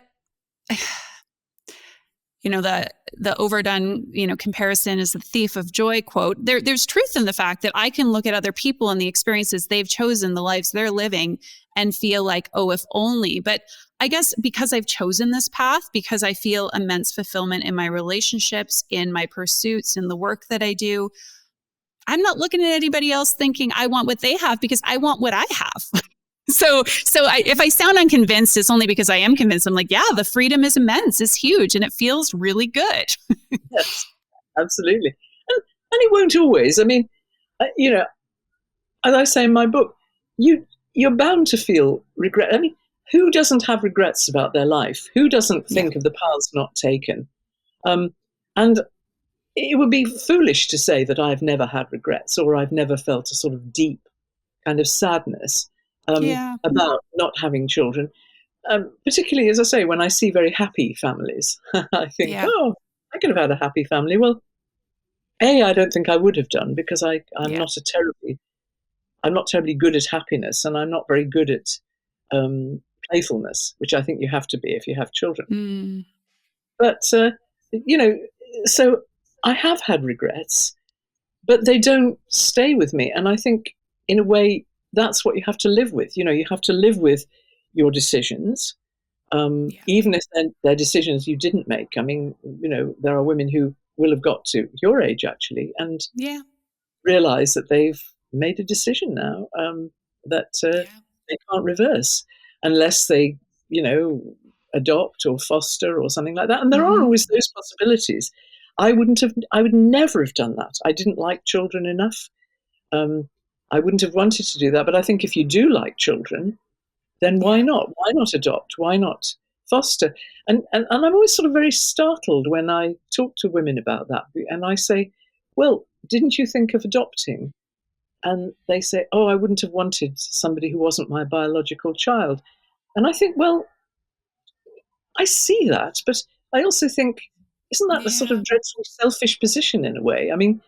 Speaker 2: the overdone, comparison is the thief of joy quote. There's truth in the fact that I can look at other people and the experiences they've chosen, the lives they're living, and feel like, oh, if only. But I guess because I've chosen this path, because I feel immense fulfillment in my relationships, in my pursuits, in the work that I do, I'm not looking at anybody else thinking I want what they have because I want what I have. If I sound unconvinced, it's only because I am convinced. I'm like, yeah, the freedom is immense, it's huge, and it feels really good.
Speaker 1: Yes, absolutely. And it won't always. I mean, you know, as I say in my book, you you're bound to feel regret. I mean, who doesn't have regrets about their life? Who doesn't
Speaker 2: Yeah,
Speaker 1: think of the paths not taken? Um, and it would be foolish to say that I've never had regrets or I've never felt a sort of deep kind of sadness
Speaker 2: yeah,
Speaker 1: about not having children. Particularly, as I say, when I see very happy families, I think,
Speaker 2: yeah,
Speaker 1: oh, I could have had a happy family. Well, I don't think I would have done because
Speaker 2: yeah.
Speaker 1: I'm not terribly good at happiness, and I'm not very good at playfulness, which I think you have to be if you have children.
Speaker 2: Mm,
Speaker 1: But you know, so I have had regrets, but they don't stay with me, and I think in a way that's what you have to live with. You have to live with your decisions,
Speaker 2: yeah,
Speaker 1: even if they're decisions you didn't make. I mean, there are women who will have got to your age actually and
Speaker 2: yeah,
Speaker 1: realize that they've made a decision now that
Speaker 2: yeah,
Speaker 1: they can't reverse unless they, you know. adopt or foster or something like that. And there are
Speaker 2: Mm-hmm.
Speaker 1: always those possibilities. I would never have done that. I didn't like children enough. I wouldn't have wanted to do that. But I think if you do like children, then why
Speaker 2: Yeah.
Speaker 1: not? Why not adopt? Why not foster? And I'm always sort of very startled when I talk to women about that. And I say, well, didn't you think of adopting? And they say, oh, I wouldn't have wanted somebody who wasn't my biological child. And I think, well, I see that, but I also think, isn't that a sort
Speaker 2: Yeah.
Speaker 1: of dreadfully selfish position in a way? I mean,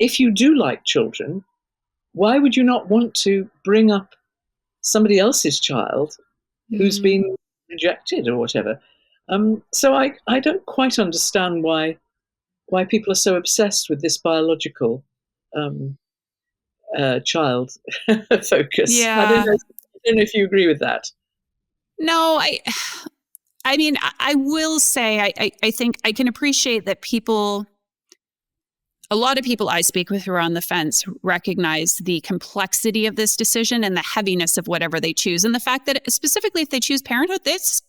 Speaker 1: if you do like children, why would you not want to bring up somebody else's child who's
Speaker 2: Mm.
Speaker 1: been rejected or whatever? So I don't quite understand why people are so obsessed with this biological um, child focus.
Speaker 2: Yeah.
Speaker 1: I don't know if you agree with that.
Speaker 2: No, I mean, I will say, I think I can appreciate that a lot of people I speak with who are on the fence recognize the complexity of this decision and the heaviness of whatever they choose. And the fact that specifically if they choose parenthood, it's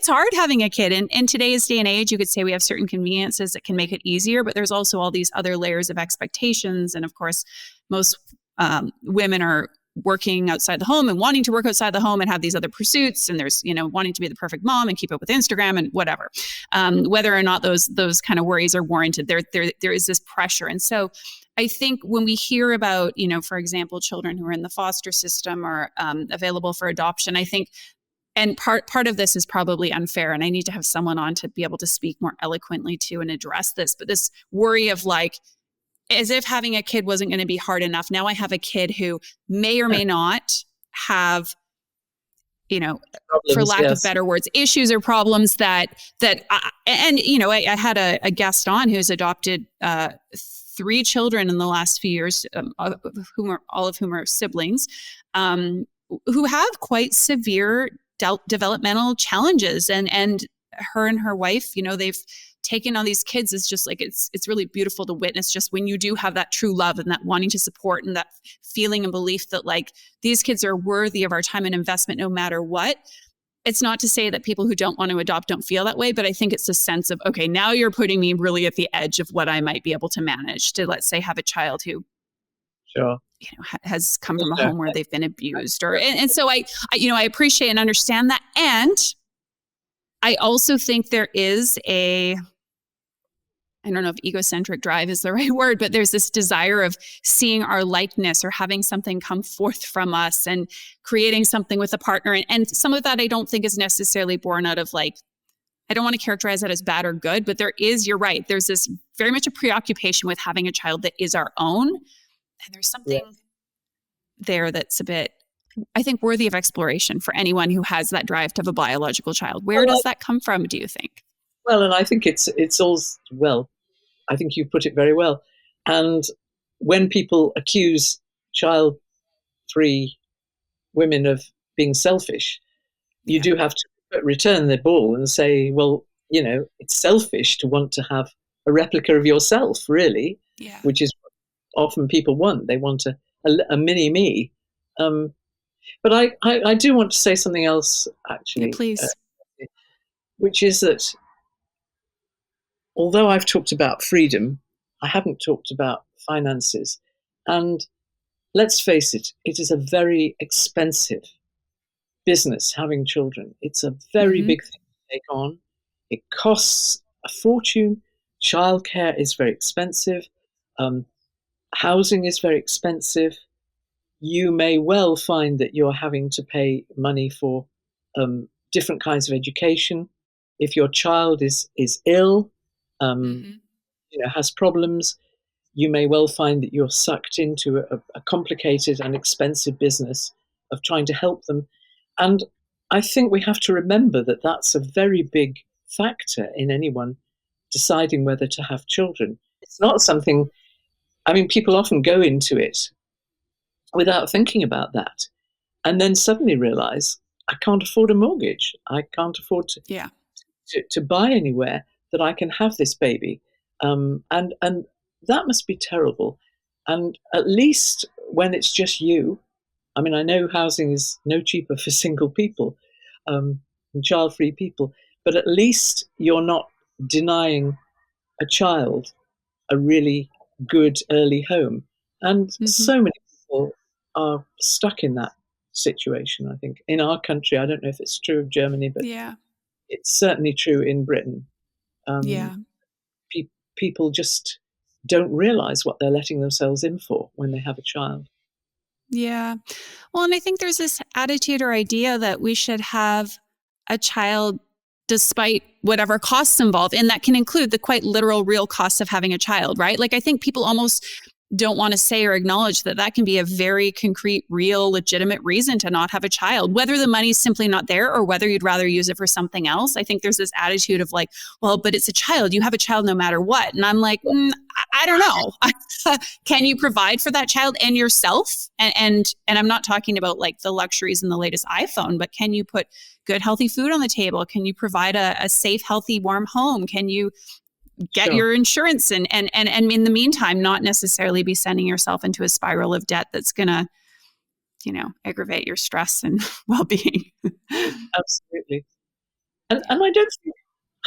Speaker 2: hard having a kid. And in today's day and age, you could say we have certain conveniences that can make it easier, but there's also all these other layers of expectations. And of course, most women are working outside the home and wanting to work outside the home and have these other pursuits. And there's, wanting to be the perfect mom and keep up with Instagram and whatever. Whether or not those kind of worries are warranted, there is this pressure. And so I think when we hear about, for example, children who are in the foster system or available for adoption, I think, and part of this is probably unfair, and I need to have someone on to be able to speak more eloquently to and address this, but this worry of like, as if having a kid wasn't going to be hard enough. Now I have a kid who may or may not have, for
Speaker 1: Problems,
Speaker 2: lack of
Speaker 1: yes.
Speaker 2: better words, issues or problems I had a guest on who's adopted 3 children in the last few years, all of whom are siblings, who have quite severe developmental challenges, and her and her wife, they've taken on these kids. Is just like it's really beautiful to witness, just when you do have that true love and that wanting to support and that feeling and belief that like these kids are worthy of our time and investment no matter what. It's not to say that people who don't want to adopt don't feel that way, but I think it's a sense of, okay, now you're putting me really at the edge of what I might be able to manage to, let's say, have a child who
Speaker 1: Sure.
Speaker 2: has come from a home where they've been abused, and so I appreciate and understand that. And I also think there is I don't know if egocentric drive is the right word, but there's this desire of seeing our likeness or having something come forth from us and creating something with a partner. And some of that I don't think is necessarily born out of like, I don't want to characterize that as bad or good, but you're right. There's this very much a preoccupation with having a child that is our own. And there's something there that's a bit, I think, worthy of exploration for anyone who has that drive to have a biological child. Where does that come from, do you think?
Speaker 1: Well, and I think it's all, well, I think you put it very well. And when people accuse child-free women of being selfish, you do have to return the ball and say, well, it's selfish to want to have a replica of yourself, really, which is what often people want. They want a mini me. But I do want to say something else, actually.
Speaker 2: Yeah, please.
Speaker 1: Which is that although I've talked about freedom, I haven't talked about finances. And let's face it, it is a very expensive business having children. It's a very big thing to take on. It costs a fortune. Childcare is very expensive. Housing is very expensive. You may well find that you're having to pay money for different kinds of education. If your child is ill, has problems, you may well find that you're sucked into a complicated and expensive business of trying to help them. And I think we have to remember that that's a very big factor in anyone deciding whether to have children. It's not something, I mean, people often go into it without thinking about that and then suddenly realize I can't afford a mortgage. I can't afford to buy anywhere that I can have this baby. And that must be terrible. And at least when it's just you, I mean, I know housing is no cheaper for single people, and child-free people, but at least you're not denying a child a really good early home. And
Speaker 2: Mm-hmm.
Speaker 1: so many people are stuck in that situation, I think. In our country, I don't know if it's true of Germany, but
Speaker 2: Yeah.
Speaker 1: it's certainly true in Britain. Um,
Speaker 2: Yeah.
Speaker 1: People just don't realize what they're letting themselves in for when they have a child.
Speaker 2: Yeah. Well, and I think there's this attitude or idea that we should have a child despite whatever costs involved. And that can include the quite literal, real costs of having a child, right? Like, I think people almost don't want to say or acknowledge that that can be a very concrete, real, legitimate reason to not have a child, whether the money's simply not there or whether you'd rather use it for something else. I think there's this attitude of like, well, but it's a child. You have a child no matter what. And I'm like, I don't know. Can you provide for that child and yourself? And I'm not talking about like the luxuries and the latest iPhone, but can you put good, healthy food on the table? Can you provide a safe, healthy, warm home? Can you get
Speaker 1: Sure.
Speaker 2: your insurance and in the meantime, not necessarily be sending yourself into a spiral of debt that's going to, aggravate your stress and well-being?
Speaker 1: Absolutely. And I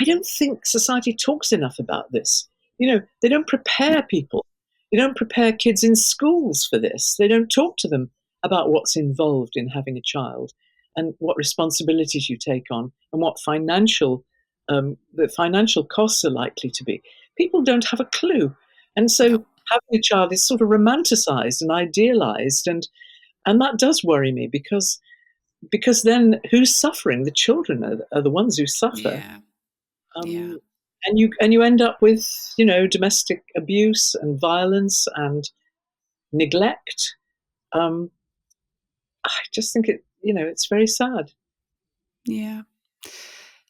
Speaker 1: don't think society talks enough about this. They don't prepare people. They don't prepare kids in schools for this. They don't talk to them about what's involved in having a child and what responsibilities you take on and what the financial costs are likely to be. People don't have a clue. And so
Speaker 2: Yeah.
Speaker 1: having a child is sort of romanticized and idealized, and that does worry me because then who's suffering? The children are the ones who suffer.
Speaker 2: Yeah. Yeah.
Speaker 1: Um, and you end up with domestic abuse and violence and neglect. Um, I just think it's very sad.
Speaker 2: Yeah.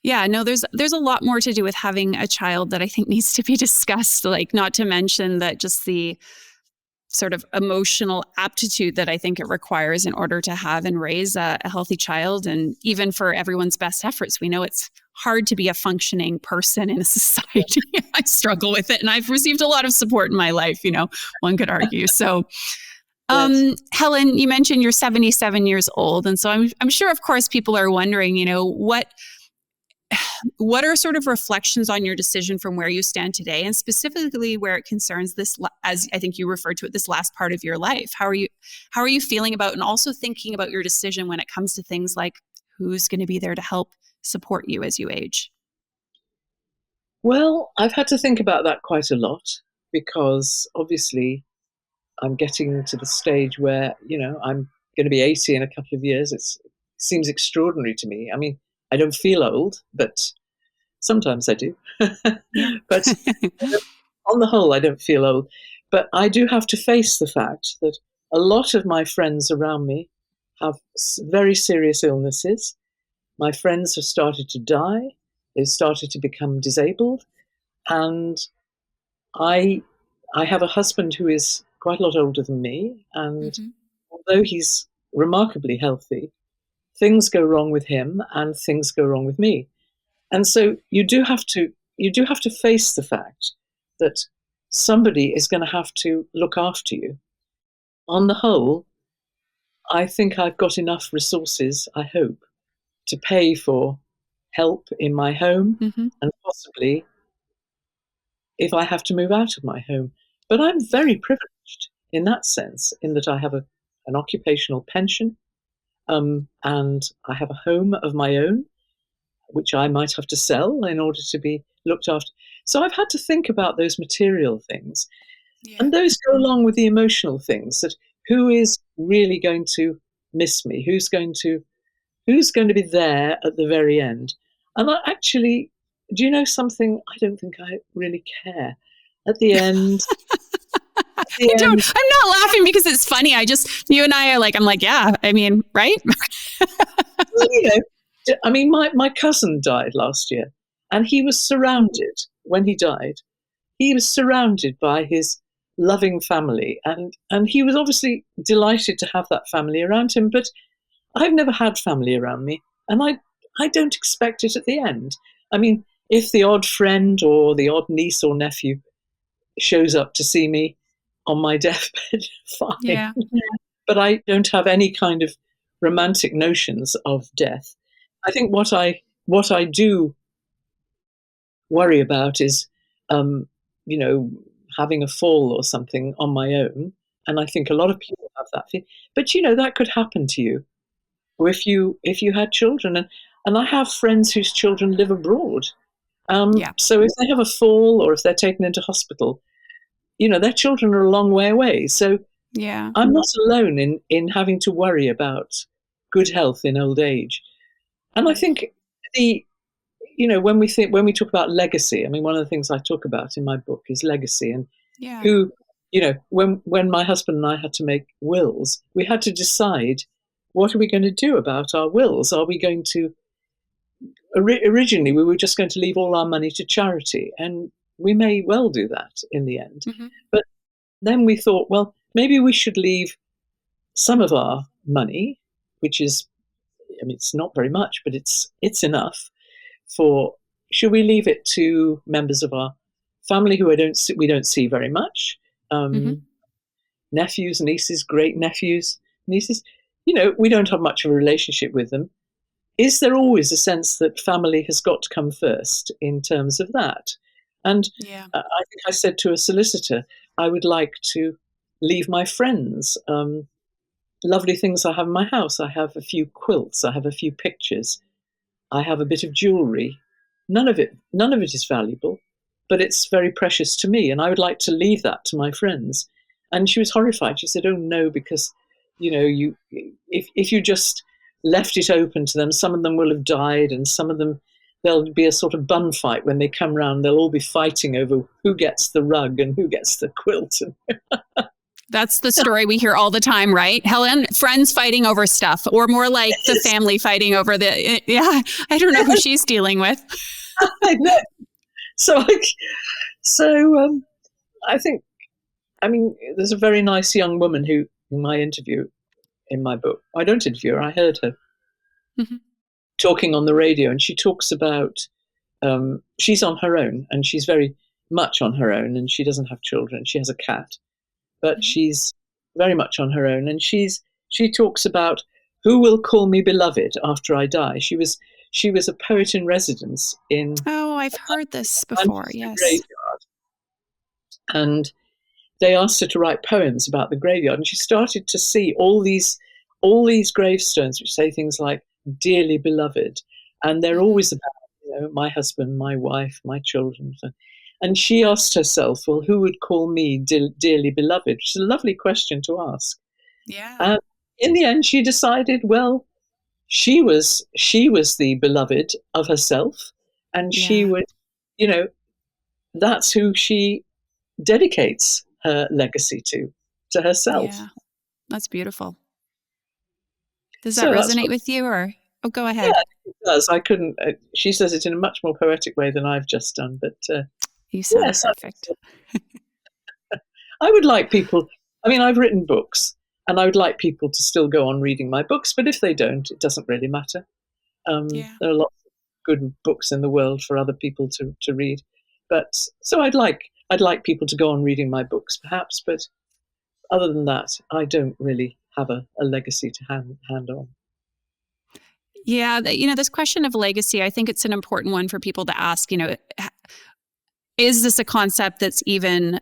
Speaker 2: Yeah, no, there's a lot more to do with having a child that I think needs to be discussed, like not to mention that just the sort of emotional aptitude that I think it requires in order to have and raise a healthy child. And even for everyone's best efforts, we know it's hard to be a functioning person in a society. I struggle with it and I've received a lot of support in my life, one could argue. So,
Speaker 1: Yes.
Speaker 2: Helen, you mentioned you're 77 years old. And so I'm sure, of course, people are wondering, what are sort of reflections on your decision from where you stand today, and specifically where it concerns this, as I think you referred to it, this last part of your life? How are you feeling about, and also thinking about your decision when it comes to things like who's going to be there to help support you as you age?
Speaker 1: Well, I've had to think about that quite a lot because obviously I'm getting to the stage where I'm going to be 80 in a couple of years. It seems extraordinary to me. I mean, I don't feel old, but sometimes I do.
Speaker 2: Yeah.
Speaker 1: But on the whole, I don't feel old. But I do have to face the fact that a lot of my friends around me have very serious illnesses. My friends have started to die. They've started to become disabled. And I, I have a husband who is quite a lot older than me. And
Speaker 2: Mm-hmm.
Speaker 1: although he's remarkably healthy, things go wrong with him and things go wrong with me. And so you do have to face the fact that somebody is going to have to look after you. On the whole, I think I've got enough resources, I hope, to pay for help in my home
Speaker 2: Mm-hmm.
Speaker 1: and possibly if I have to move out of my home. But I'm
Speaker 2: Yeah.
Speaker 1: very privileged in that sense, in that I have an occupational pension, and I have a home of my own, which I might have to sell in order to be looked after. So I've had to think about those material things.
Speaker 2: Yeah.
Speaker 1: And those go along with the emotional things, that who is really going to miss me? Who's going to be there at the very end? And actually, do you know something? I don't think I really care. At the end, at the
Speaker 2: I don't,
Speaker 1: end,
Speaker 2: I'm not laughing because it's funny. You and I are like, I'm like, yeah, I mean, right?
Speaker 1: well, I mean, my cousin died last year, and he was surrounded when he died. He was surrounded by his loving family, and he was obviously delighted to have that family around him. But I've never had family around me, and I don't expect it at the end. I mean, if the odd friend or the odd niece or nephew shows up to see me on my deathbed, fine.
Speaker 2: Yeah.
Speaker 1: But I don't have any kind of romantic notions of death. I think what I do worry about is, um, you know, having a fall or something on my own. And I think a lot of people have that fear. But that could happen to you, or if you had children. And I have friends whose children live abroad.
Speaker 2: Yeah.
Speaker 1: So if they have a fall or if they're taken into hospital, their children are a long way away. So
Speaker 2: Yeah.
Speaker 1: I'm not alone in having to worry about good health in old age. And I think the when we talk about legacy, I mean, one of the things I talk about in my book is legacy, and
Speaker 2: Yeah.
Speaker 1: who, when my husband and I had to make wills, we had to decide, what are we going to do about our wills? Are we going to originally we were just going to leave all our money to charity, and we may well do that in the end.
Speaker 2: Hmm.
Speaker 1: But then we thought, well, maybe we should leave some of our money, which is, I mean, it's not very much, but it's enough for. Should we leave it to members of our family who we don't see very much?
Speaker 2: Hmm.
Speaker 1: Um, Nephews, nieces, great nephews, nieces. We don't have much of a relationship with them. Is there always a sense that family has got to come first in terms of that? And
Speaker 2: Yeah.
Speaker 1: I think I said to a solicitor, I would like to leave my friends lovely things I have in my house. I have a few quilts, I have a few pictures, I have a bit of jewelry. None of it is valuable, but it's very precious to me, and I would like to leave that to my friends. And she was horrified. She said, "Oh no, because you if you just left it open to them, some of them will have died, and some of them there'll be a sort of bun fight when they come round. They'll all be fighting over who gets the rug and who gets the quilt."
Speaker 2: That's the story we hear all the time, right, Helen? Friends fighting over stuff, or more like the family fighting over yeah, I don't know who she's dealing with.
Speaker 1: I know. So, I think, I mean, there's a very nice young woman who, in my interview, in my book, I don't interview her, I heard her
Speaker 2: Mhm.
Speaker 1: talking on the radio, and she talks about, she's on her own, and she's very much on her own, and she doesn't have children. She has a cat, but
Speaker 2: Mhm.
Speaker 1: she's very much on her own. And she talks about who will call me beloved after I die. She was a poet in residence in
Speaker 2: Oh, I've heard this before.
Speaker 1: Manchester
Speaker 2: Yes.
Speaker 1: graveyard, and they asked her to write poems about the graveyard, and she started to see all these gravestones which say things like "dearly beloved," and they're
Speaker 2: Mhm.
Speaker 1: always about my husband, my wife, my children. And she asked herself, well, who would call me dearly beloved? Which is a lovely question to ask.
Speaker 2: Yeah.
Speaker 1: And in the end, she decided, well, she was the beloved of herself, and she
Speaker 2: Yeah.
Speaker 1: would, you know, that's who she dedicates her legacy to herself.
Speaker 2: Yeah. That's beautiful. Does that
Speaker 1: So that's
Speaker 2: resonate
Speaker 1: what,
Speaker 2: with you, or oh, go ahead.
Speaker 1: yeah, it does. I couldn't. She says it in a much more poetic way than I've just done, but
Speaker 2: You sound
Speaker 1: yes,
Speaker 2: perfect.
Speaker 1: I would like people. I mean, I've written books, and I would like people to still go on reading my books. But if they don't, it doesn't really matter.
Speaker 2: Yeah.
Speaker 1: There are lots of good books in the world for other people to read. But so I'd like people to go on reading my books, perhaps. But other than that, I don't really have a legacy to hand on.
Speaker 2: Yeah, this question of legacy, I think it's an important one for people to ask. Is this a concept that's even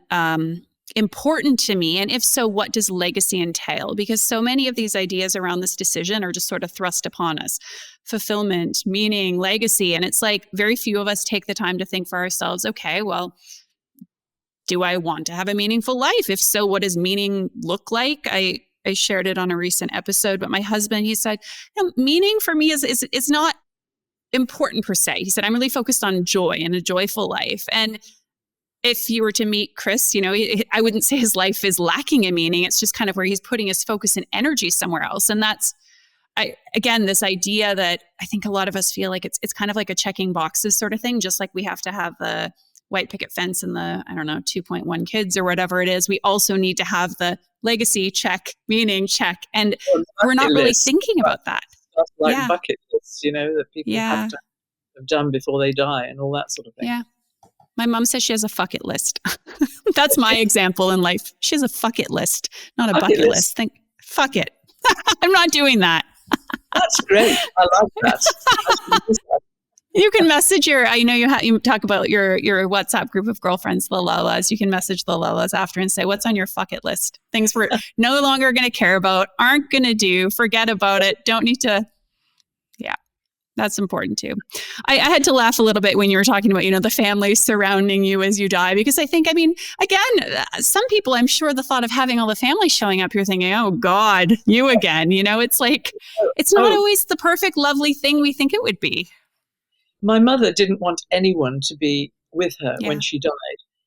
Speaker 2: important to me? And if so, what does legacy entail? Because so many of these ideas around this decision are just sort of thrust upon us: fulfillment, meaning, legacy. And it's like very few of us take the time to think for ourselves, okay, well, do I want to have a meaningful life? If so, what does meaning look like? I shared it on a recent episode, but my husband, he said, meaning for me is not important per se. He said, I'm really focused on joy and a joyful life. And if you were to meet Chris, I wouldn't say his life is lacking in meaning. It's just kind of where he's putting his focus and energy somewhere else. And that's, again, this idea that I think a lot of us feel like it's kind of like a checking boxes sort of thing, just like we have to have the white picket fence and the, 2.1 kids or whatever it is. We also need to have the legacy check, meaning check. And
Speaker 1: Well,
Speaker 2: we're not
Speaker 1: bucket
Speaker 2: really
Speaker 1: list,
Speaker 2: thinking about that.
Speaker 1: stuff like
Speaker 2: Yeah.
Speaker 1: bucket lists, that people have
Speaker 2: Yeah.
Speaker 1: to have done before they die, and all that sort of thing.
Speaker 2: Yeah. My mom says she has a fuck it list. That's my example in life. She has a fuck it list, not a bucket list. Think, fuck it. I'm not doing that.
Speaker 1: That's great. I like that.
Speaker 2: You can message I know you talk about your WhatsApp group of girlfriends, the Lalas. You can message the Lalas after and say, what's on your bucket list? Things we're no longer going to care about, aren't going to do, forget about it, don't need to. Yeah, that's important too. I had to laugh a little bit when you were talking about, the family surrounding you as you die, because I think, again, some people, I'm sure the thought of having all the family showing up, you're thinking, oh God, you again, it's like, it's not always the perfect, lovely thing we think it would be.
Speaker 1: My mother didn't want anyone to be with her when she died.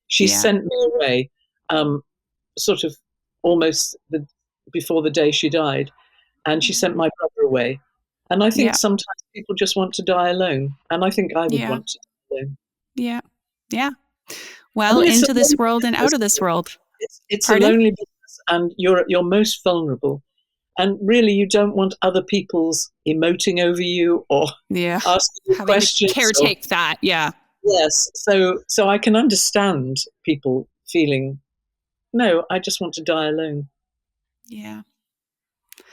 Speaker 1: She sent me away, sort of almost before the day she died, and she sent my brother away. And I think sometimes people just want to die alone, and I think I would want to die alone.
Speaker 2: Yeah, yeah. Well, into this world and out of this world.
Speaker 1: It's a lonely business, and you're at your most vulnerable. And really, you don't want other people's emoting over you or asking you
Speaker 2: having
Speaker 1: questions.
Speaker 2: To caretake that,
Speaker 1: Yes. So I can understand people feeling, no, I just want to die alone.
Speaker 2: Yeah.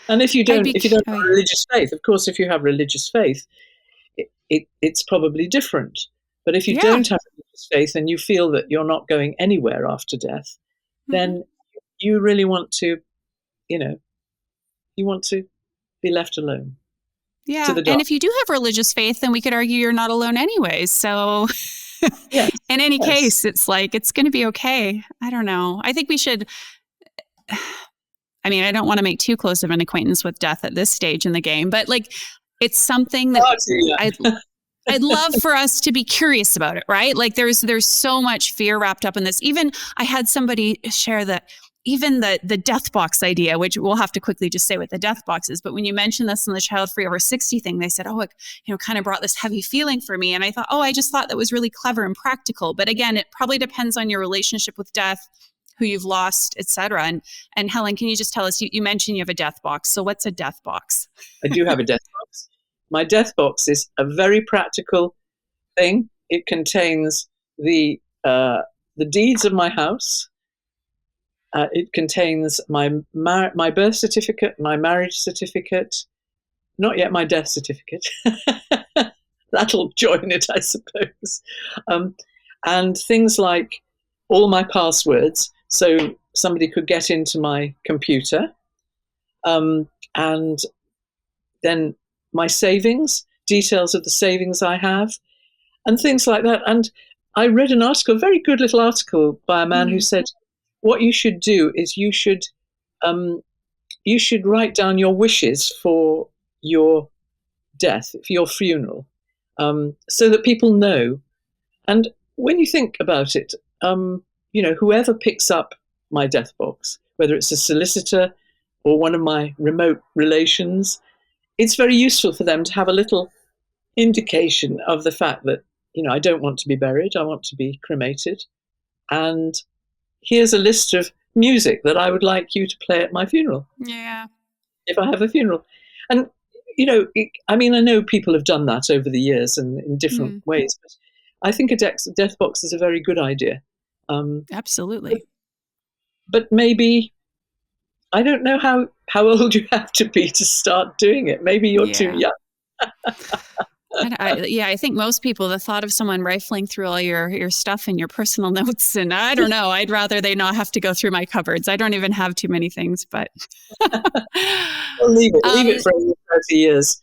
Speaker 1: And if you don't have religious faith, of course, if you have religious faith, it's probably different. But if you don't have religious faith and you feel that you're not going anywhere after death, then you really want to, you want to be left alone.
Speaker 2: Yeah. And if you do have religious faith, then we could argue you're not alone anyways. So in any case, it's like, it's going to be okay. I don't know. I think we should, I don't want to make too close of an acquaintance with death at this stage in the game, but like, it's something that I'd love for us to be curious about it, right? Like there's so much fear wrapped up in this. Even I had somebody share that even the death box idea, which we'll have to quickly just say what the death box is. But when you mentioned this in the Childfree over 60 thing, they said, it kind of brought this heavy feeling for me. And I thought, I just thought that was really clever and practical. But again, it probably depends on your relationship with death, who you've lost, et cetera. And Helen, can you just tell us, you mentioned you have a death box. So what's a death box?
Speaker 1: I do have a death box. My death box is a very practical thing. It contains the deeds of my house. It contains my birth certificate, my marriage certificate, not yet my death certificate. That'll join it, I suppose. And things like all my passwords, so somebody could get into my computer. And then my savings, details of the savings I have, and things like that. And I read an article, a very good little article by a man who said, what you should do is you should write down your wishes for your death, for your funeral, so that people know. And when you think about it, whoever picks up my death box, whether it's a solicitor or one of my remote relations, it's very useful for them to have a little indication of the fact that, I don't want to be buried, I want to be cremated. And here's a list of music that I would like you to play at my funeral.
Speaker 2: Yeah.
Speaker 1: If I have a funeral. And, I know people have done that over the years and in different ways, but I think a death box is a very good idea.
Speaker 2: Absolutely.
Speaker 1: But maybe, I don't know how old you have to be to start doing it. Maybe you're too young.
Speaker 2: I think most people, the thought of someone rifling through all your stuff and your personal notes, and I don't know, I'd rather they not have to go through my cupboards. I don't even have too many things, but
Speaker 1: Well, leave it for 30 years.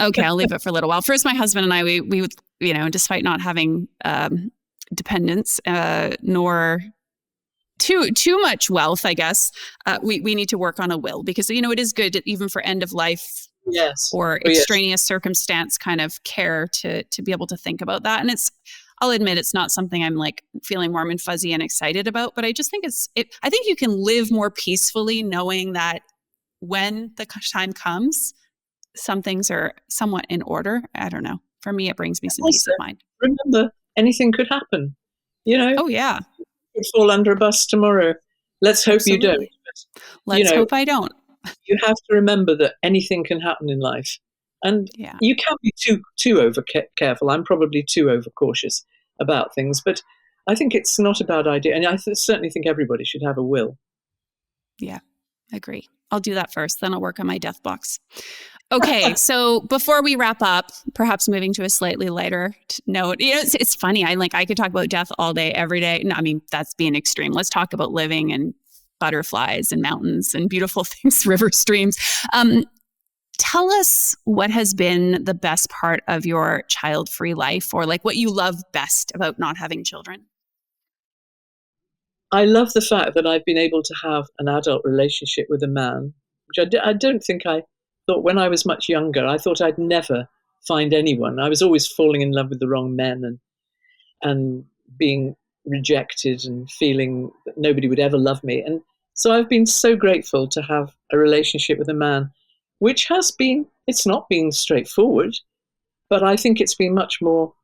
Speaker 2: Okay, I'll leave it for a little while. First, my husband and I, we would, despite not having dependents, nor too much wealth, I guess, we need to work on a will, because it is good even for end of life.
Speaker 1: Yes.
Speaker 2: Or extraneous circumstance kind of care to be able to think about that. And I'll admit it's not something I'm like feeling warm and fuzzy and excited about, but I just think I think you can live more peacefully knowing that when the time comes, some things are somewhat in order. I don't know. For me, it brings me some peace of mind.
Speaker 1: Remember, anything could happen.
Speaker 2: Oh yeah.
Speaker 1: You could fall under a bus tomorrow. Let's hope you don't.
Speaker 2: Let's hope I don't.
Speaker 1: You have to remember that anything can happen in life, and you can't be too over careful. I'm probably too overcautious about things, but I think it's not a bad idea, and I certainly think everybody should have a will.
Speaker 2: Yeah, agree. I'll do that first, then I'll work on my death box. Okay, so before we wrap up, perhaps moving to a slightly lighter note, it's funny. I could talk about death all day, every day. No, I mean, that's being extreme. Let's talk about living and butterflies and mountains and beautiful things, river streams. Tell us what has been the best part of your child-free life, or like what you love best about not having children.
Speaker 1: I love the fact that I've been able to have an adult relationship with a man, which I don't think I thought when I was much younger. I thought I'd never find anyone. I was always falling in love with the wrong men and being rejected and feeling that nobody would ever love me. And so I've been so grateful to have a relationship with a man, which it's not been straightforward, but I think it's been much more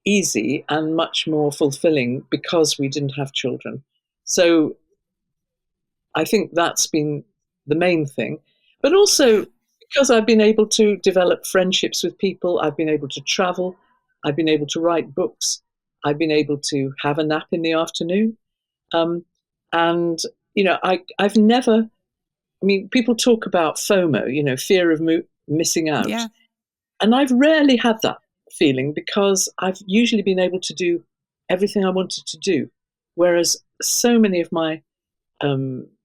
Speaker 1: easy and much more fulfilling because we didn't have children. So I think that's been the main thing. But also because I've been able to develop friendships with people, I've been able to travel, I've been able to write books, I've been able to have a nap in the afternoon. And, I've never, people talk about FOMO, fear of missing out.
Speaker 2: Yeah.
Speaker 1: And I've rarely had that feeling because I've usually been able to do everything I wanted to do. Whereas so many of my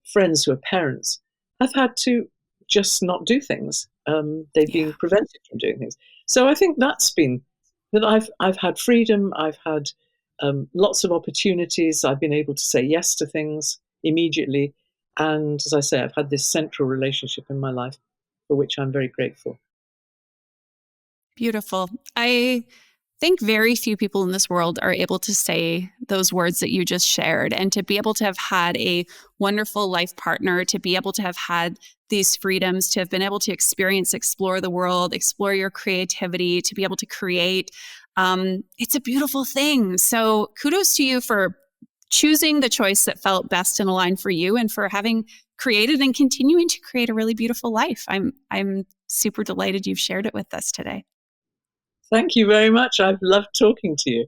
Speaker 1: friends who are parents have had to just not do things. They've been prevented from doing things. So I think that's been that I've had freedom. I've had lots of opportunities. I've been able to say yes to things immediately. And as I say, I've had this central relationship in my life for which I'm very grateful.
Speaker 2: Beautiful. I think very few people in this world are able to say those words that you just shared, and to be able to have had a wonderful life partner, to be able to have had these freedoms, to have been able to explore the world, explore your creativity, to be able to create. It's a beautiful thing. So kudos to you for choosing the choice that felt best and aligned for you, and for having created and continuing to create a really beautiful life. I'm super delighted you've shared it with us today.
Speaker 1: Thank you very much. I've loved talking to you.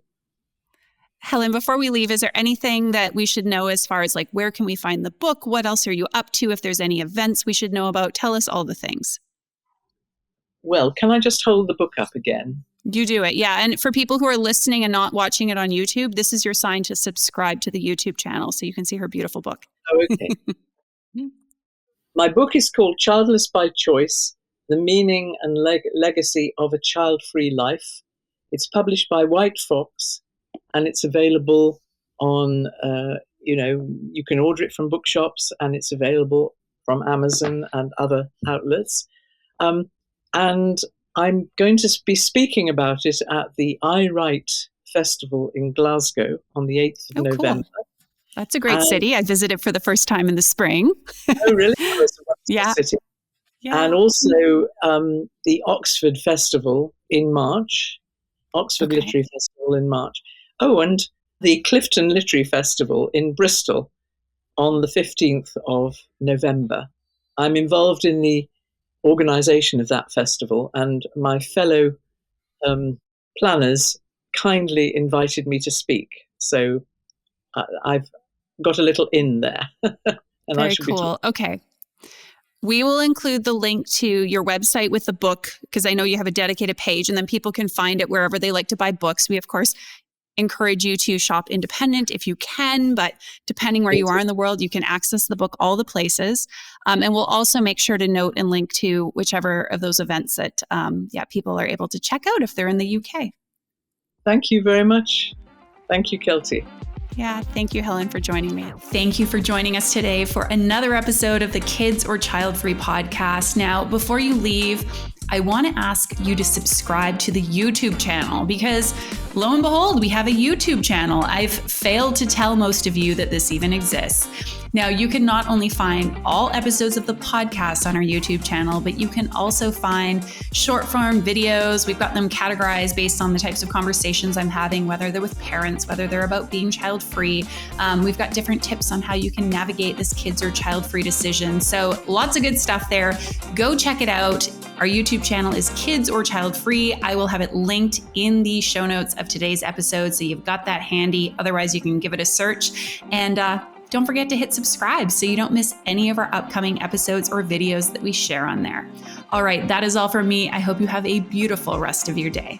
Speaker 2: Helen, before we leave, is there anything that we should know as far as like, where can we find the book? What else are you up to? If there's any events we should know about, tell us all the things.
Speaker 1: Well, can I just hold the book up again?
Speaker 2: You do it. Yeah. And for people who are listening and not watching it on YouTube, this is your sign to subscribe to the YouTube channel so you can see her beautiful book.
Speaker 1: Oh, okay. My book is called Childless by Choice, The Meaning and Legacy of a Child-Free Life. It's published by White Fox, and it's available on, you can order it from bookshops, and it's available from Amazon and other outlets. And I'm going to be speaking about it at the I Write Festival in Glasgow on the 8th of November.
Speaker 2: Cool. That's a great city. I visited for the first time in the spring.
Speaker 1: Oh, really? Oh, it's a wonderful city. Yeah. And also the Oxford Festival in March, Literary Festival in March. Oh, and the Clifton Literary Festival in Bristol on the 15th of November. I'm involved in the organisation of that festival, and my fellow planners kindly invited me to speak. So I've got a little in there. And
Speaker 2: very cool. Okay. We will include the link to your website with the book, because I know you have a dedicated page, and then people can find it wherever they like to buy books. We, of course, encourage you to shop independent if you can, but depending where you are in the world, you can access the book all the places. And we'll also make sure to note and link to whichever of those events that people are able to check out if they're in the UK.
Speaker 1: Thank you very much. Thank you, Keltie.
Speaker 2: Yeah, thank you, Helen, for joining me. Thank you for joining us today for another episode of the Kids or Child Free podcast. Now, before you leave, I want to ask you to subscribe to the YouTube channel, because lo and behold, we have a YouTube channel. I've failed to tell most of you that this even exists. Now, you can not only find all episodes of the podcast on our YouTube channel, but you can also find short form videos. We've got them categorized based on the types of conversations I'm having, whether they're with parents, whether they're about being child free. We've got different tips on how you can navigate this kids or child free decision. So lots of good stuff there. Go check it out. Our YouTube channel is Kids or Child Free. I will have it linked in the show notes of today's episode, so you've got that handy. Otherwise, you can give it a search. And don't forget to hit subscribe so you don't miss any of our upcoming episodes or videos that we share on there. All right, that is all from me. I hope you have a beautiful rest of your day.